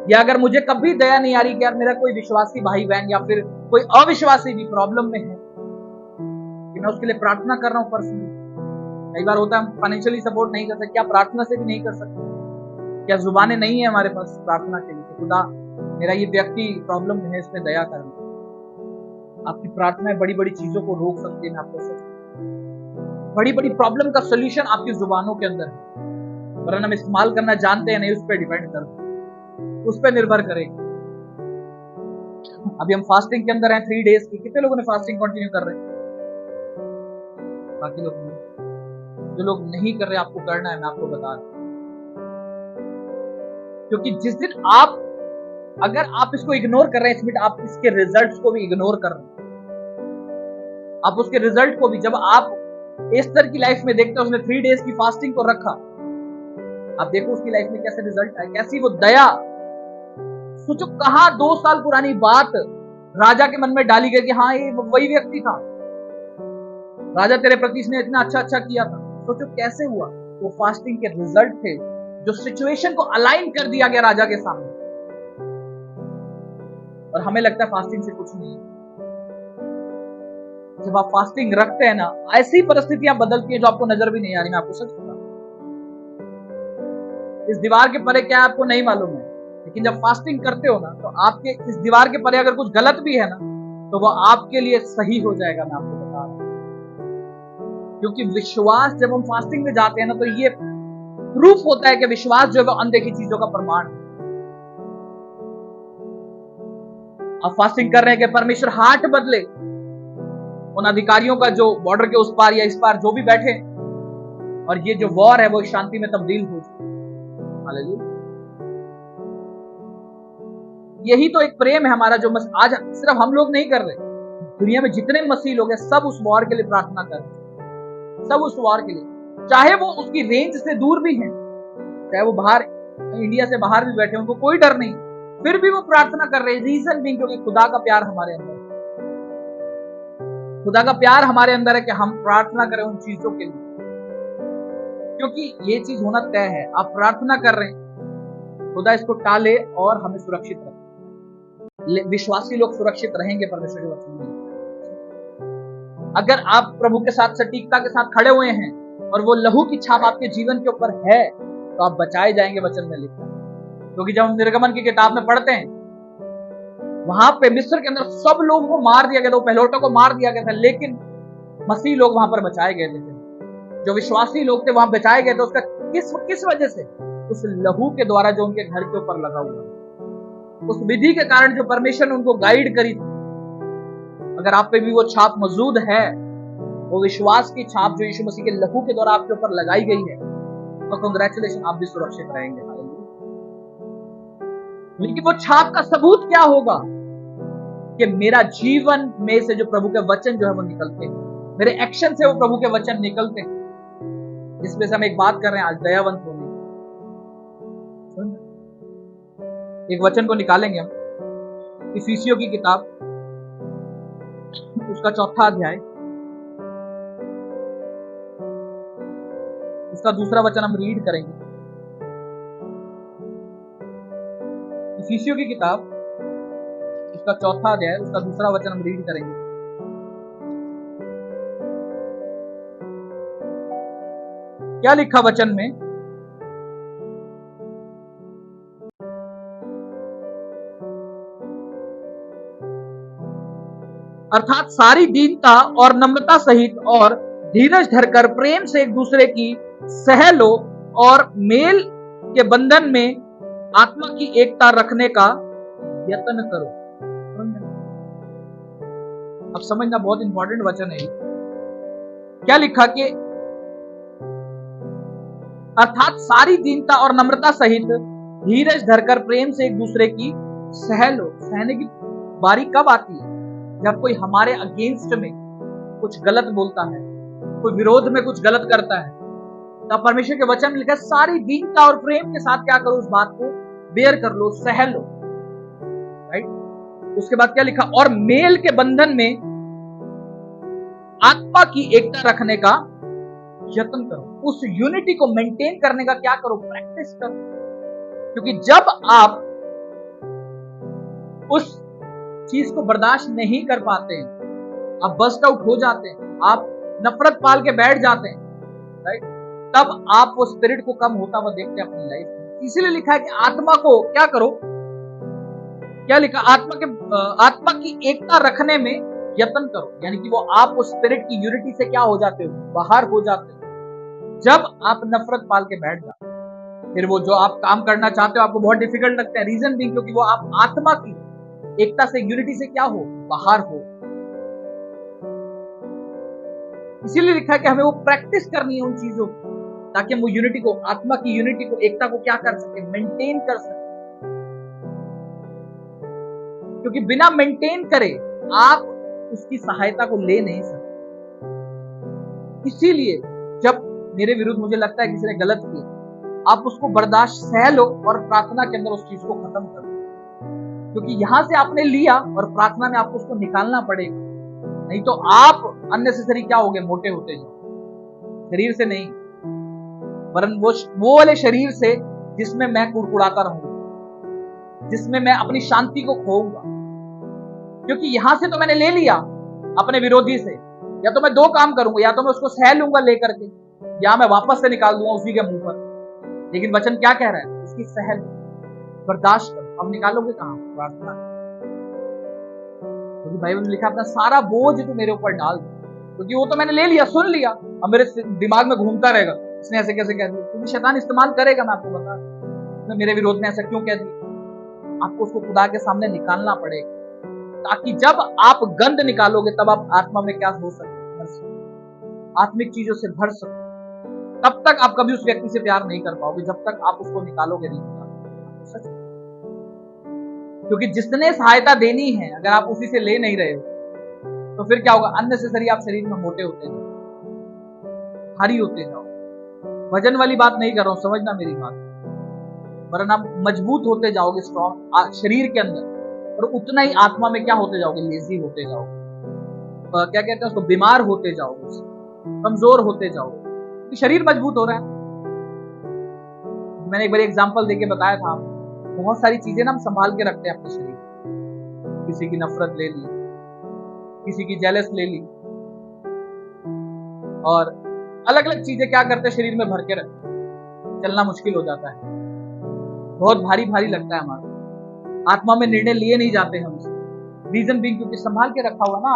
या अगर मुझे कभी दया नहीं आ रही कि यार मेरा कोई विश्वासी भाई बहन या फिर कोई अविश्वासी भी प्रॉब्लम में है, कि मैं उसके लिए प्रार्थना कर रहा हूं पर्सनली। कई बार होता है हम फाइनेंशियली सपोर्ट नहीं कर सकते, क्या प्रार्थना से भी नहीं कर सकते? क्या जुबानें नहीं है हमारे पास प्रार्थना के लिए? खुदा मेरा ये व्यक्ति प्रॉब्लम में है, इसमें दया करना। आपकी प्रार्थनाएं बड़ी बड़ी चीजों को रोक सकती है। मैं आपको सच, बड़ी बड़ी प्रॉब्लम का सोल्यूशन आपकी जुबानों के अंदर है, वरना हम इस्तेमाल करना जानते हैं नहीं, उस पर डिपेंड करते, उस पर निर्भर करेगा। अभी हम फास्टिंग के अंदर हैं 3 डेज की। कितने लोगों ने फास्टिंग कंटिन्यू कर रहे हैं? बाकी लोग नहीं। जो लोग नहीं कर रहे आपको करना है, मैं आपको बता रहा हूं, क्योंकि जिस दिन आप, अगर आप इसको इग्नोर कर रहे हैं, इसमें आप इसके रिजल्ट्स को भी इग्नोर कर रहे हैं। आप उसके रिजल्ट को भी, जब आप एस्तर की लाइफ में देखते हैं, उसने 3 डेज की फास्टिंग को रखा, आप देखो उसकी लाइफ में कैसे रिजल्ट आए, कैसी वो दया। सोचो कहां 2 साल पुरानी बात राजा के मन में डाली गई कि हाँ ये वही व्यक्ति था, राजा तेरे प्रति इसने इतना अच्छा अच्छा किया था। सोचो कैसे हुआ, वो फास्टिंग के रिजल्ट थे, जो सिचुएशन को अलाइन कर दिया गया राजा के सामने। और हमें लगता है फास्टिंग से कुछ नहीं है। जब आप फास्टिंग रखते हैं ना, ऐसी परिस्थितियां बदलती हैं जो आपको नजर भी नहीं आ रही। मैं आपको सच बता, इस दीवार के परे क्या आपको नहीं मालूम है, लेकिन जब फास्टिंग करते हो ना, तो आपके इस दीवार के परे अगर कुछ गलत भी है ना, तो वो आपके लिए सही हो जाएगा। मैं आपको बता रहा हूं, क्योंकि विश्वास, जब हम फास्टिंग में जाते हैं ना, तो ये प्रूफ होता है कि विश्वास जो है वो अनदेखी चीजों का प्रमाण है। आप फास्टिंग कर रहे हैं कि परमेश्वर हार्ट बदले, उन अधिकारियों का जो बॉर्डर के उस पार या इस पार जो भी बैठे, और ये जो वॉर है वो शांति में तब्दील हो जाए। हालेलुया। यही तो एक प्रेम है हमारा जो आज सिर्फ हम लोग नहीं कर रहे, दुनिया में जितने मसीह लोग हैं सब उस वॉर के लिए प्रार्थना कर रहे हैं, सब उस वॉर के लिए, चाहे वो उसकी रेंज से दूर भी हैं, चाहे वो बाहर इंडिया से बाहर भी बैठे, उनको कोई डर नहीं, फिर भी वो प्रार्थना कर रहे हैं। रीजन भी क्योंकि खुदा का प्यार हमारे अंदर है, खुदा का प्यार हमारे अंदर है कि हम प्रार्थना करें उन चीजों के लिए, क्योंकि ये चीज होना तय है। आप प्रार्थना कर रहे हैं, खुदा इसको टाले और हमें सुरक्षित रखे। विश्वासी लोग सुरक्षित रहेंगे परमेश्वर के वचन में। अगर आप प्रभु के साथ सटीकता के साथ खड़े हुए हैं और वो लहू की छाप आपके जीवन के ऊपर है, तो आप बचाए जाएंगे, वचन में लिखा है। क्योंकि जब हम निर्गमन की किताब में पढ़ते हैं, वहां पे मिस्र के अंदर सब लोगों को मार दिया गया था, पहलौठों को मार दिया गया था, लेकिन मसीह लोग वहां पर बचाए गए थे। जो विश्वासी लोग थे वहां बचाए गए थे, उसका किस वजह से? उस लहू के द्वारा जो उनके घर के ऊपर लगा हुआ, उस विधि के कारण जो परमेश्वर ने उनको गाइड करी थी। अगर आप पे भी वो छाप मौजूद है, वो विश्वास की छाप जो यीशु मसीह के लहू के द्वारा आपके ऊपर लगाई गई है, तो कांग्रेचुलेशन, आप भी सुरक्षित रहेंगे। लेकिन वो छाप का सबूत क्या होगा? कि मेरा जीवन में से जो प्रभु के वचन जो है वो निकलते हैं, मेरे एक्शन से वो प्रभु के वचन निकलते हैं। जिसमें से हम एक बात कर रहे हैं आज, दयावंत होने। एक वचन को निकालेंगे हम, इफिसियों की किताब, उसका 4था अध्याय, उसका 2रा वचन हम रीड करेंगे। इफिसियों की किताब, उसका 4था अध्याय, उसका 2रा वचन हम रीड करेंगे। क्या लिखा वचन में? अर्थात सारी दीनता और नम्रता सहित और धीरज धरकर प्रेम से एक दूसरे की सह लो और मेल के बंधन में आत्मा की एकता रखने का यत्न करो। अब समझना, बहुत इंपॉर्टेंट वचन है। क्या लिखा कि अर्थात सारी दीनता और नम्रता सहित धीरज धरकर प्रेम से एक दूसरे की सह लो। सहने की बारी कब आती है? जब कोई हमारे अगेंस्ट में कुछ गलत बोलता है, कोई विरोध में कुछ गलत करता है, तब परमेश्वर के वचन में लिखा है सारी दीनता और प्रेम के साथ क्या करो? उस बात को बेयर कर लो, सह लो। राइट? उसके बाद क्या लिखा? और मेल के बंधन में आत्मा की एकता रखने का यत्न करो। उस यूनिटी को मेंटेन करने का क्या करो? प्रैक्टिस करो। क्योंकि जब आप उस चीज को बर्दाश्त नहीं कर पाते हैं, आप बस्ट आउट हो जाते हैं, आप नफरत पाल के बैठ जाते हैं, राइट, तब आप वो स्पिरिट को कम होता हुआ देखते हैं अपनी लाइफ में। इसीलिए लिखा है कि आत्मा को क्या करो? क्या लिखा? आत्मा की एकता रखने में यत्न करो। यानी कि वो आप उस स्पिरिट की यूनिटी से क्या हो जाते हो? बाहर हो जाते हो। जब आप नफरत पाल के बैठ जाते हो, फिर वो जो आप काम करना चाहते हो आपको बहुत डिफिकल्ट लगता है। रीजन भी क्योंकि वो आप आत्मा की एकता से, यूनिटी से क्या हो? बाहर हो। इसीलिए लिखा है कि हमें वो प्रैक्टिस करनी है उन चीजों को, ताकि हम वो यूनिटी को, आत्मा की यूनिटी को, एकता को क्या कर सके? मेंटेन कर सके। क्योंकि बिना मेंटेन करे आप उसकी सहायता को ले नहीं सकते। इसीलिए जब मेरे विरुद्ध मुझे लगता है किसी ने गलत किया, आप उसको बर्दाश्त सह लो और प्रार्थना के अंदर उस चीज को खत्म कर दो। क्योंकि यहां से आपने लिया और प्रार्थना में आपको उसको निकालना पड़ेगा, नहीं तो आप अननेसेसरी क्या होगे? मोटे होते जाओ। शरीर से नहीं, वरन वो वाले शरीर से जिसमें मैं कुड़कुड़ाता रहूंगा, जिसमें मैं अपनी शांति को खोऊंगा। क्योंकि यहां से तो मैंने ले लिया अपने विरोधी से, या तो मैं 2 काम करूंगा, या तो मैं उसको सह लूंगा लेकर के, या मैं वापस से निकाल दूंगा उसी के मुंह पर। लेकिन वचन क्या कह रहा है? उसकी सह लो, बर्दाश्त करो। अब निकालोगे कहां? प्रार्थना। क्योंकि बाइबल में लिखा अपना सारा बोझ तू मेरे ऊपर डाल दो, क्योंकि वो तो मैंने ले लिया, सुन लिया, अब मेरे दिमाग में घूमता रहेगा, इसने ऐसे कैसे कह दिया। क्योंकि शैतान इस्तेमाल करेगा, मैं आपको बता रहा हूं, मेरे विरोध में ऐसा क्यों कह दिया। आपको उसको खुदा के सामने निकालना पड़ेगा, ताकि जब आप गंद निकालोगे तब आप आत्मा में क्या हो सकते? आत्मिक चीजों से भर सकते। तब तक आप कभी उस व्यक्ति से प्यार नहीं कर पाओगे जब तक आप उसको निकालोगे नहीं निकालोगे। सच। क्योंकि जिसने सहायता देनी है अगर आप उसी से ले नहीं रहे हो तो फिर क्या होगा, अननेसेसरी आप शरीर में मोटे होते जाओ, भारी होते जाओ। वजन वाली बात नहीं कर रहा हूं, समझना मेरी बात, वरना आप मजबूत होते जाओगे स्ट्रॉन्ग शरीर के अंदर, और उतना ही आत्मा में क्या होते जाओगे, लेजी होते जाओगे, क्या कहते हैं उसको, बीमार होते जाओगे, कमजोर होते जाओगे, क्योंकि शरीर मजबूत हो रहा है। मैंने एक बार एग्जांपल देके बताया था, बहुत सारी चीजें ना हम संभाल के रखते हैं अपने शरीर, किसी की नफरत ले ली, किसी की जेलस ले ली, और अलग अलग चीजें क्या करते हैं शरीर में भर के रखते, चलना मुश्किल हो जाता है, बहुत भारी भारी लगता है हमारा, आत्मा में निर्णय लिए नहीं जाते हमसे। रीजन भी क्योंकि संभाल के रखा हुआ ना,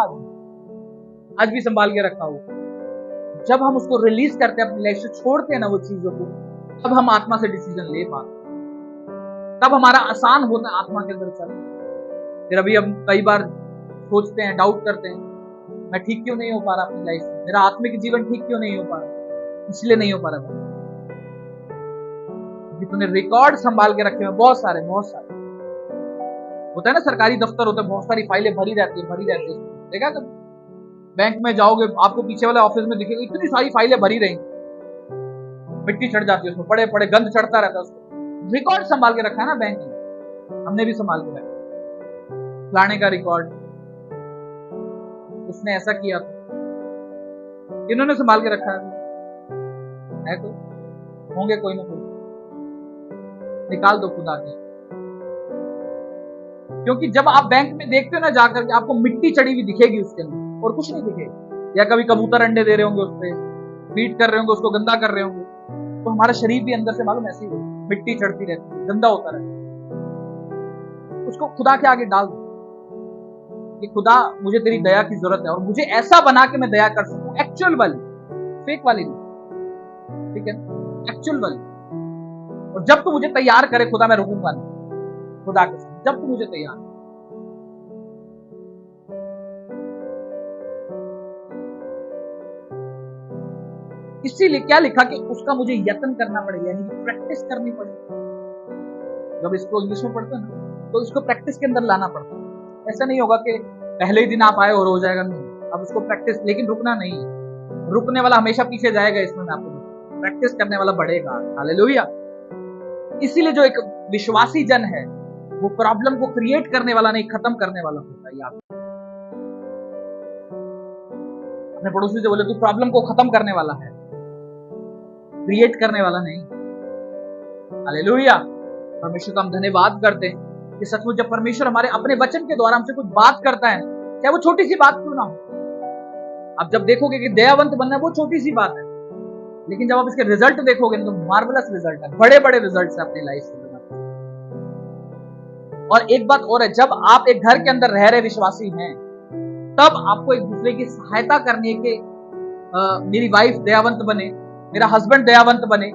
आज भी संभाल के रखा हुआ। जब हम उसको रिलीज करते हैं, अपनी लाइफ से छोड़ते हैं ना वो चीजों को, तब हम आत्मा से डिसीजन ले पाते, तब हमारा आसान होता है आत्मा के अंदर चलना। फिर अभी हम कई बार सोचते हैं, डाउट करते हैं, मैं ठीक क्यों नहीं हो पा रहा अपनी लाइफ में, मेरा आत्मिक जीवन ठीक क्यों नहीं हो पा रहा, इसलिए नहीं हो पा रहा क्योंकि तूने रिकॉर्ड संभाल के रखे हैं बहुत सारे होता है ना, सरकारी दफ्तर होता है, बहुत सारी फाइलें भरी रहती है। देखा कभी बैंक में जाओगे, आपको पीछे वाले ऑफिस में दिखेगा इतनी सारी फाइलें भरी रही, मिट्टी चढ़ जाती है उसमें, पड़े पड़े गंद चढ़ता रहता है उसको। रिकॉर्ड संभाल के रखा है ना बैंक में, हमने भी संभाल के रखा, फलाने का रिकॉर्ड, उसने ऐसा किया था, इन्होंने संभाल के रखा है तो होंगे कोई ना कोई, निकाल दो खुदा के। क्योंकि जब आप बैंक में देखते हो ना जाकर के, आपको मिट्टी चढ़ी हुई दिखेगी उसके अंदर और कुछ नहीं दिखेगा, या कभी कबूतर अंडे दे रहे होंगे उस पर, फीड कर रहे होंगे उसको, गंदा कर रहे होंगे, तो हमारा शरीर भी अंदर से मालूम ऐसे ही होता, मिट्टी चढ़ती रहती है, गंदा होता रहता है। उसको खुदा के आगे डाल दो कि खुदा मुझे तेरी दया की जरूरत है, और मुझे ऐसा बना के मैं दया कर सकूं, एक्चुअल वाली, फेक वाली नहीं, ठीक है, एक्चुअल वाली। और जब तू मुझे तैयार करे खुदा, मैं रुकूंगा नहीं, खुदा के साथ, जब तू मुझे तैयार। इसीलिए क्या लिखा कि उसका मुझे यत्न करना पड़ेगा, यानी कि प्रैक्टिस करनी पड़ेगी। जब इसको इंग्लिश में पढ़ते हैं ना, तो इसको प्रैक्टिस के अंदर लाना पड़ता है। ऐसा नहीं होगा कि पहले ही दिन आप आए और हो जाएगा, नहीं, अब उसको प्रैक्टिस, लेकिन रुकना नहीं है, रुकने वाला हमेशा पीछे जाएगा, इसमें मैं आपको, प्रैक्टिस करने वाला बढ़ेगा। हालेलुया। इसीलिए जो एक विश्वासी जन है वो प्रॉब्लम को क्रिएट करने वाला नहीं, खत्म करने वाला होता है। याद, अपने पड़ोसी से बोले तू प्रॉब्लम को खत्म करने वाला है, क्रिएट करने वाला नहीं। हालेलुया। परमेश्वर का हम धन्यवाद करते हैं कि सचमुच जब परमेश्वर हमारे अपने वचन के द्वारा हमसे कुछ बात करता है, चाहे वो छोटी सी बात क्यों ना हो, आप जब देखोगे कि दयावंत बनना है वो छोटी सी बात है, लेकिन जब आप इसके रिजल्ट देखोगे तो मार्वलस रिजल्ट है, बड़े बड़े रिजल्ट है अपनी लाइफ में। और एक बात और है, जब आप एक घर के अंदर रह रहे विश्वासी हैं, तब आपको एक दूसरे की सहायता करनी है कि मेरी वाइफ दयावंत बने, मेरा हस्बैंड दयावंत बने,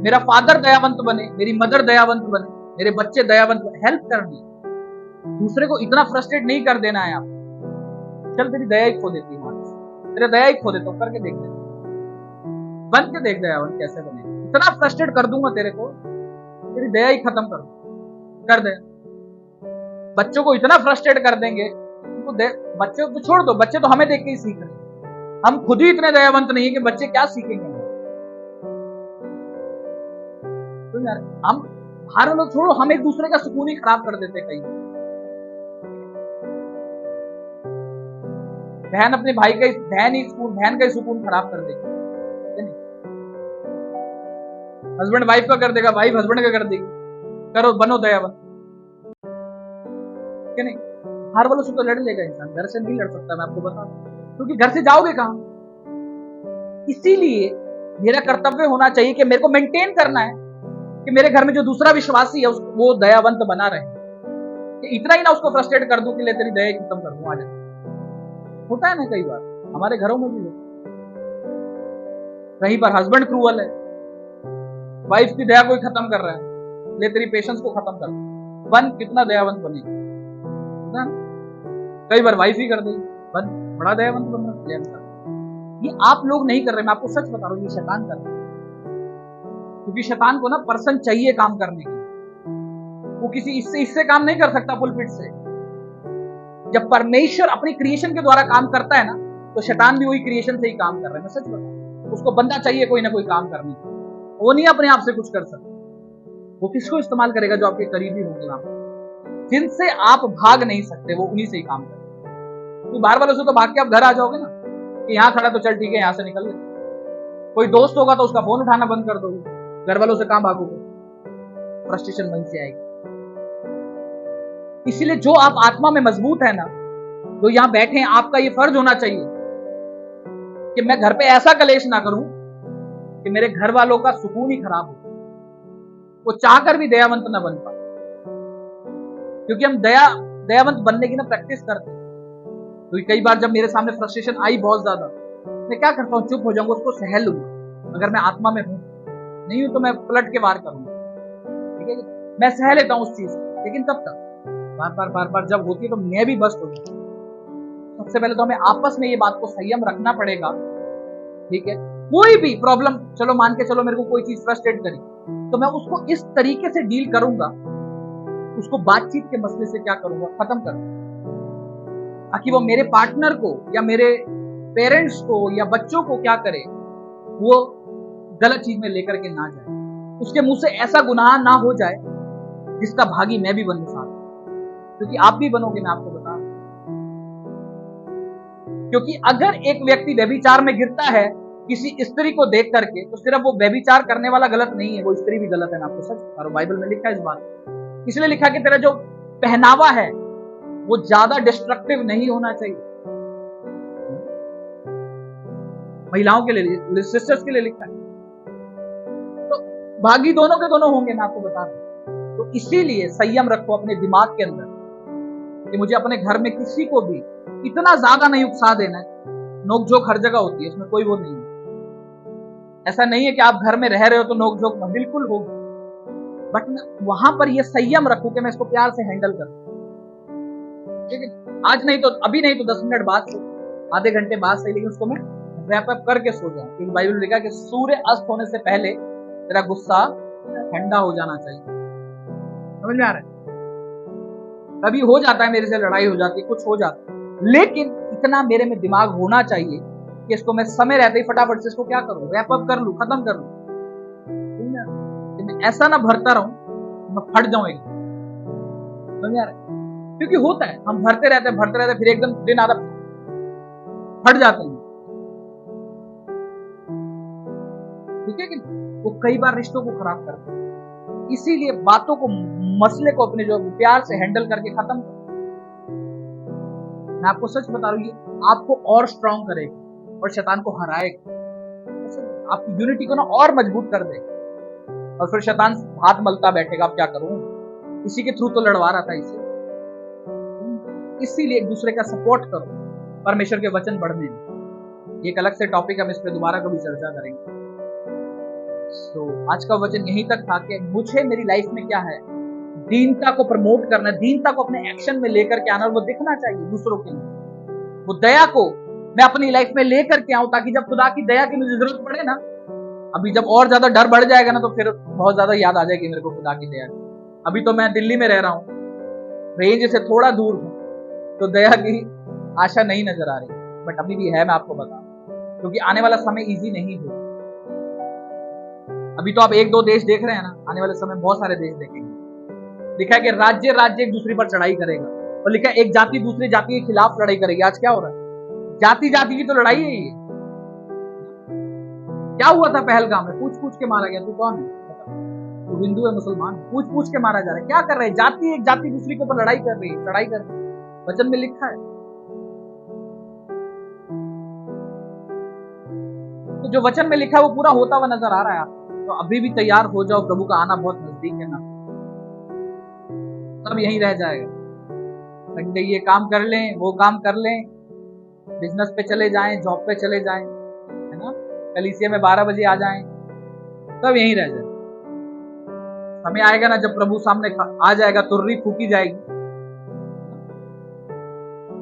मेरा फादर दयावंत बने, मेरी मदर दयावंत बने, मेरे बच्चे दयावंत बने। हेल्प करनी, दूसरे को इतना फ्रस्ट्रेट नहीं कर देना है। आप चल तेरी दया ही खो देती है, तेरा दया ही खो देता हूं, करके देख, बन के देख दयावंत कैसे बने, इतना फ्रस्ट्रेट कर दूंगा तेरे को, तेरी दया ही खत्म कर दे। बच्चों को इतना फ्रस्ट्रेट कर देंगे, उनको बच्चे को छोड़ दो, बच्चे तो हमें देख के ही सीख रहे हैं, हम खुद ही इतने दयावंत नहीं है कि बच्चे क्या सीखेंगे। तो यार हम बाहर लोग छोड़ो, हम एक दूसरे का सुकून ही खराब कर देते कई। बहन अपने भाई का, बहन का ही सुकून खराब कर देगी, हस्बैंड वाइफ का कर देगा, वाइफ हस्बैंड का कर देगी। करो, बनो दयावंत, क्या नहीं? हर वालों से तो लड़ लेगा इंसान, घर से नहीं लड़ सकता, मैं आपको बता दूं, क्योंकि घर से जाओगे कहां। इसीलिए मेरा कर्तव्य होना चाहिए कि मेरे को मेंटेन करना है कि मेरे घर में जो दूसरा विश्वासी है वो दयावंत बना रहे, कि इतना ही ना उसको फ्रस्ट्रेट कर दूं कि ले तेरी दया खत्म कर दूं। आ जाए, होता है ना कई बार हमारे घरों में भी, कहीं पर हस्बैंड क्रूअल है, वाइफ की दया को खत्म कर रहा है, ले तेरी पेशेंस को खत्म कर, बन कितना दयावंत बनेगी। कई बार वाइफ ही कर देगी, बन बड़ा दयावंत बन रहा है। ये आप लोग नहीं कर रहे, मैं आपको सच बता रहा हूँ, ये शैतान कर रहा है। क्योंकि शैतान को ना पर्सन चाहिए काम करने के लिए। वो किसी इससे काम नहीं कर सकता पुलपिट से। जब परमेश्वर अपनी क्रिएशन के द्वारा काम करता है ना, तो शैतान भी वही क्रिएशन से ही काम कर रहा है। मैं सच बताऊं, उसको बंदा चाहिए कोई ना कोई काम करने के लिए। वो नहीं अपने आप से कुछ कर सकता। वो किसको इस्तेमाल करेगा? जो आपके करीबी होंगे, आप जिनसे आप भाग नहीं सकते, वो उन्हीं से ही काम करेगा। तो बाहर वालों से तो भाग के आप घर आ जाओगे ना, कि यहाँ खड़ा तो चल ठीक है, यहां से निकल ले। कोई दोस्त होगा तो उसका फोन उठाना बंद कर दोगे। घर वालों से कहां भागोगे? फ्रस्ट्रेशन वहीं से आएगी। इसीलिए जो आप आत्मा में मजबूत है ना, जो यहां बैठे हैं, आपका ये फर्ज होना चाहिए कि मैं घर पे ऐसा कलेश ना करूं कि मेरे घर वालों का सुकून ही खराब हो, वो चाहकर भी दयावंत ना बन पाए। क्योंकि हम दयावंत बनने की ना प्रैक्टिस करते हैं। क्योंकि कई बार जब मेरे सामने फ्रस्ट्रेशन आई बहुत ज्यादा, मैं क्या करता हूँ, चुप हो जाऊंगा, उसको सह लूंगा। अगर मैं आत्मा में हूं, नहीं हूं तो मैं पलट के वार करूंगा। ठीक है, मैं सह लेता हूं उस चीज, लेकिन कब तक? बार बार जब होती है तो मैं भी बस हो जाऊँ। सबसे पहले तो हमें आपस में ये बात को संयम रखना पड़ेगा। ठीक है, कोई भी प्रॉब्लम, चलो मान के चलो मेरे को कोई चीज फ्रस्ट्रेट करी, तो मैं उसको इस तरीके से डील करूंगा, उसको बातचीत के मसले से क्या करूंगा, खत्म करूंगा, ताकि वो मेरे पार्टनर को या मेरे पेरेंट्स को या बच्चों को क्या करे, वो गलत चीज में लेकर के ना जाए, उसके मुंह से ऐसा गुनाह ना हो जाए जिसका भागी मैं भी बनूं साथ, क्योंकि आप भी बनोगे, मैं आपको बता। क्योंकि अगर एक व्यक्ति व्यभिचार में गिरता है किसी स्त्री को देख करके, तो सिर्फ वो व्यभिचार करने वाला गलत नहीं है, वो स्त्री भी गलत है। मैं आपको सच बता रहा हूं, बाइबल में लिखा है इस बात। इसलिए लिखा कि तेरा जो पहनावा है वो ज्यादा डिस्ट्रक्टिव नहीं होना चाहिए। महिलाओं के लिए, सिस्टर्स के लिए लिखा है। तो भागी दोनों के दोनों होंगे, मैं आपको बता रहा हूं। तो इसीलिए संयम रखो अपने दिमाग के अंदर कि मुझे अपने घर में किसी को भी इतना ज्यादा नहीं उकसा देना है। नोकझोंक हर जगह होती है, इसमें कोई वो नहीं है। ऐसा नहीं है कि आप घर में रह रहे हो तो नोकझोंक बिल्कुल होगी, बट वहां पर ये संयम रखो कि मैं इसको प्यार से हैंडल करूं। ठीक है, आज नहीं तो अभी, नहीं तो 10 मिनट बाद से, आधे घंटे बाद से, लेकिन उसको मैं रैप अप करके सो जाऊं। क्योंकि बाइबल में लिखा है कि सूर्य अस्त होने से पहले तेरा गुस्सा ठंडा हो जाना चाहिए। समझ में आ रहा है? कभी हो जाता है मेरे से लड़ाई हो जाती है, कुछ हो जाता है, लेकिन इतना मेरे में दिमाग होना चाहिए कि इसको मैं समय रहते ही फटाफट से इसको क्या करूं, रैप अप कर लूं, खत्म कर लूं। मैं ऐसा ना भरता रहूं मैं फट जाऊं एकदम। समझ आ रहा है? क्योंकि होता है, हम भरते रहते फिर एकदम दिन आधा फट जाते हैं। ठीक है कि वो कई बार रिश्तों को खराब करते हैं। इसीलिए बातों को, मसले को अपने जो प्यार से हैंडल करके खत्म करो। मैं आपको सच बता रहा हूं, ये आपको और स्ट्रांग करेगा और शैतान को हराएगा। आपकी यूनिटी को ना और मजबूत कर देगा। और फिर शैतान हाथ मलता बैठेगा, अब क्या करूं, इसी के थ्रू तो लड़वा रहा था इसे। इसीलिए एक दूसरे का सपोर्ट करो परमेश्वर के वचन बढ़ने में। एक अलग से टॉपिक हम इस पर दोबारा कभी चर्चा करेंगे। तो आज का वचन यहीं तक था कि मुझे मेरी लाइफ में क्या है, दीनता को प्रमोट करना, दीनता को अपने एक्शन में लेकर के आना, और वो दिखना चाहिए दूसरों के लिए। वो दया को मैं अपनी लाइफ में लेकर के आऊं, ताकि जब खुदा की दया की मुझे जरूरत पड़े ना, अभी जब और ज्यादा डर बढ़ जाएगा ना, तो फिर बहुत ज्यादा याद आ जाएगी मेरे को खुदा की दया। अभी तो मैं दिल्ली में रह रहा हूँ, रेंज से थोड़ा दूर हूँ, तो दया की आशा नहीं नजर आ रही, बट अभी भी है, मैं आपको बता, क्योंकि आने वाला समय इजी नहीं हो। अभी तो आप 1-2 देश देख रहे हैं ना, आने वाले समय बहुत सारे देश देखेंगे। लिखा है कि राज्य राज्य एक दूसरे पर चढ़ाई करेगा, और लिखा है एक जाति दूसरी जाति के खिलाफ लड़ाई करेगी। आज क्या हो रहा है? जाति जाति की तो लड़ाई है ये। क्या हुआ था पहलगाम में? पूछ पूछ के मारा गया। तू कौन है? तू हिंदू है, मुसलमान? पूछ पूछ के मारा जा रहा है। क्या कर रहे हैं? जाति एक जाति दूसरी के ऊपर लड़ाई कर रही है, चढ़ाई कर रही है। वचन में लिखा है। तो जो वचन में लिखा है वो पूरा होता हुआ नजर आ रहा है। तो अभी भी तैयार हो जाओ, प्रभु का आना बहुत नजदीक है ना। सब यहीं रह जाएगा। संडे ये काम कर लें, वो काम कर लें, बिजनेस पे चले जाएं, जॉब पे चले जाएं, है ना, कलीसिया में 12 बजे आ जाएं, सब यहीं रह जाए। समय आएगा ना जब प्रभु सामने आ जाएगा, तुर्री फूकी जाएगी,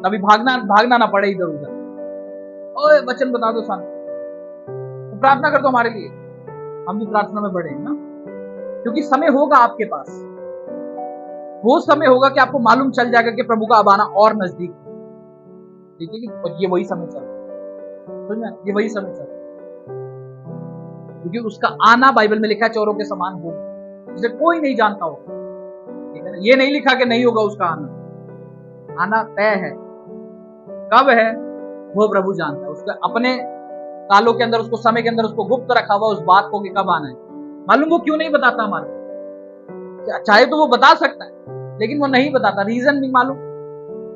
तभी भागना ना पड़े इधर उधर। ओए वचन बता दो सामने, तो प्रार्थना कर दो हमारे लिए, हम भी प्रार्थना में बढ़े ना, क्योंकि समय होगा आपके पास, वो समय होगा कि आपको मालूम चल जाएगा कि प्रभु का अब आना और नजदीक है। ठीक है, और ये वही समय चल रहा है, समझ में? ये वही समय चल रहा है, क्योंकि उसका आना बाइबल में लिखा है चोरों के समान होगा, जिसे कोई नहीं जानता होगा। ठीक है ना, ये नहीं लिखा कि नहीं होगा उसका आना, आना तय है। कब है वो प्रभु जानता है, उसके अपने कालों के अंदर, उसको समय के अंदर उसको गुप्त रखा हुआ उस बात को कि कब आना है। मालूम वो क्यों नहीं बताता हमारे, चाहे तो वो बता सकता है लेकिन वो नहीं बताता, रीजन नहीं मालूम,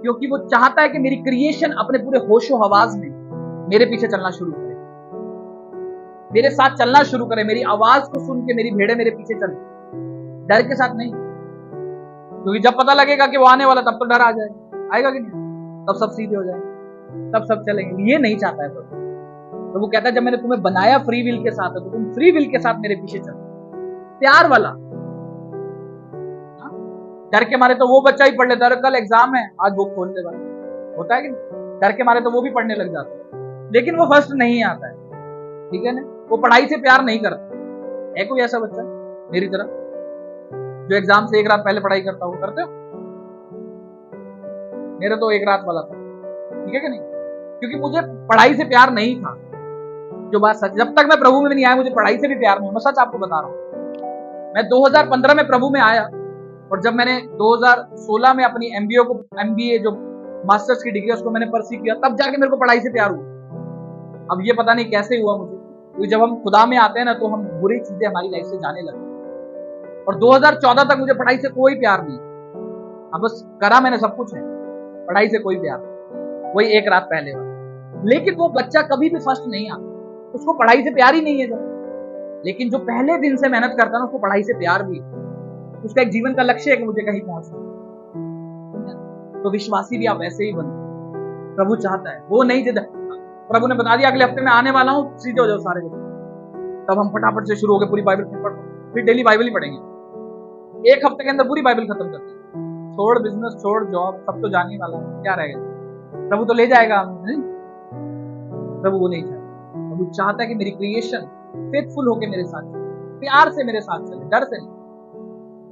क्योंकि वो चाहता है कि मेरी क्रिएशन अपने पूरे होशो हवास में मेरे पीछे चलना शुरू करे, मेरे साथ चलना शुरू करे, मेरी आवाज को सुन के मेरी भेड़े मेरे पीछे चले, डर के साथ नहीं। क्योंकि जब पता लगेगा कि वो आने वाला तब तो डर आ जाएगा, आएगा कि नहीं? तब सब सीधे हो जाएंगे, तब सब चलेंगे। ये नहीं चाहता है प्रभु। तो वो कहता है जब मैंने तुम्हें बनाया फ्री विल के साथ, तो तुम फ्री विल के साथ मेरे पीछे चलो, प्यार वाला। डर के मारे तो वो बच्चा ही पढ़ लेता है, कल एग्जाम है आज बुक खोल लेगा, होता है कि नहीं? डर के मारे तो वो भी पढ़ने लग जाता है, लेकिन वो फर्स्ट नहीं आता है। ठीक है ना, वो पढ़ाई से प्यार नहीं करता है। कोई ऐसा बच्चा मेरी तरह जो एग्जाम से एक रात पहले पढ़ाई करता हो? करते हो? मेरा तो एक रात वाला था। ठीक है कि नहीं? क्योंकि मुझे पढ़ाई से प्यार नहीं था, जो बात सच, जब तक मैं प्रभु में नहीं आया मुझे पढ़ाई से भी प्यार नहीं। मैं सच आपको बता रहा हूं, मैं 2015 में प्रभु में आया, और जब मैंने 2016 में अपनी एमबीए जो मास्टर्स की डिग्री उसको मैंने परस्यू किया, तब जाके मेरे को पढ़ाई से प्यार हुआ। अब ये पता नहीं कैसे हुआ मुझे, क्योंकि जब हम खुदा में आते हैं ना तो हम बुरी चीजें हमारी लाइफ से जाने लगते हैं। और 2014 तक मुझे पढ़ाई से कोई प्यार नहीं, अब बस करा मैंने सब कुछ है, पढ़ाई से कोई प्यार, वही एक रात पहले वाला। लेकिन वो बच्चा कभी भी फर्स्ट नहीं आता, उसको पढ़ाई से प्यार ही नहीं है जब। लेकिन जो पहले दिन से मेहनत करता है ना, उसको पढ़ाई से प्यार भी, उसका एक जीवन का लक्ष्य है कि मुझे कहीं पहुंचना। तो विश्वासी भी आप ऐसे ही बनो, प्रभु चाहता है। वो नहीं जिद, प्रभु ने बता दिया अगले हफ्ते में आने वाला हूं, सीधे हो जाओ सारे, तब हम फटाफट से शुरू हो गए पूरी बाइबल पढ़ो, फिर डेली बाइबल ही पढ़ेंगे, एक हफ्ते के अंदर पूरी बाइबल खत्म करते हैं। छोड़ बिजनेस, छोड़ जॉब, सब तो जाने वाला है, क्या रहेगा? प्रभु तो ले जाएगा हमें, नहीं? प्रभु वो नहीं चाहता। प्रभु चाहता है कि मेरी क्रिएशन फेथफुल होकर मेरे साथ चले, प्यार से मेरे साथ चले, डर से नहीं।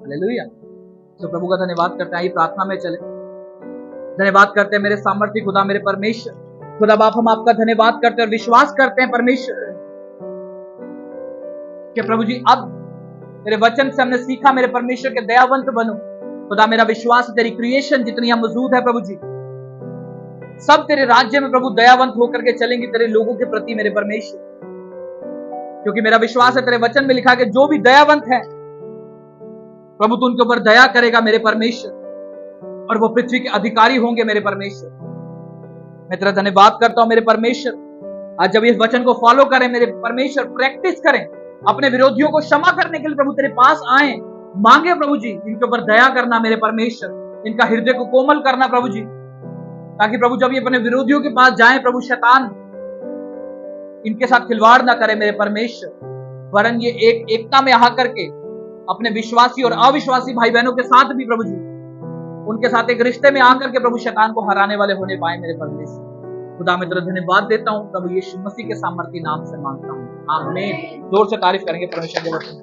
हालेलुया। तो प्रभु का धन्यवाद करते हैं, प्रार्थना में चले। धन्यवाद करते हैं मेरे सामर्थ्य खुदा, मेरे परमेश्वर खुदा बाप, हम आपका धन्यवाद करते हैं और विश्वास करते हैं परमेश्वर कि प्रभु जी अब तेरे वचन से हमने सीखा मेरे परमेश्वर के दयावंत बनो। खुदा मेरा विश्वास है तेरी क्रिएशन जितनी हम मौजूद है प्रभु जी, सब तेरे राज्य में प्रभु दयावंत होकर के चलेंगे तेरे लोगों के प्रति मेरे परमेश्वर, क्योंकि मेरा विश्वास है तेरे वचन में लिखा कि जो भी दयावंत है प्रभु तू उनके ऊपर दया करेगा मेरे परमेश्वर, और वो पृथ्वी के अधिकारी होंगे मेरे परमेश्वर। मैं तेरा धन्यवाद करता हूं मेरे परमेश्वर, आज जब इस वचन को फॉलो करें मेरे परमेश्वर, प्रैक्टिस करें, अपने विरोधियों को क्षमा करने के लिए प्रभु तेरे पास आए, मांगे प्रभु जी इनके ऊपर दया करना मेरे परमेश्वर, इनका हृदय को कोमल करना प्रभु जी, ताकि प्रभु जब ये अपने विरोधियों के पास जाएं प्रभु शैतान इनके साथ खिलवाड़ ना करे मेरे परमेश्वर, वरन ये एकता में आ करके अपने विश्वासी और अविश्वासी भाई बहनों के साथ भी प्रभु जी उनके साथ एक रिश्ते में आकर के प्रभु शैतान को हराने वाले होने पाए मेरे परमेश्वर। खुदा मैं तेरा धन्यवाद देता हूं प्रभु यीशु मसीह के सामर्थी नाम से मांगता हूं, आमीन। जोर से तारीफ करेंगे परमेश्वर के वचन।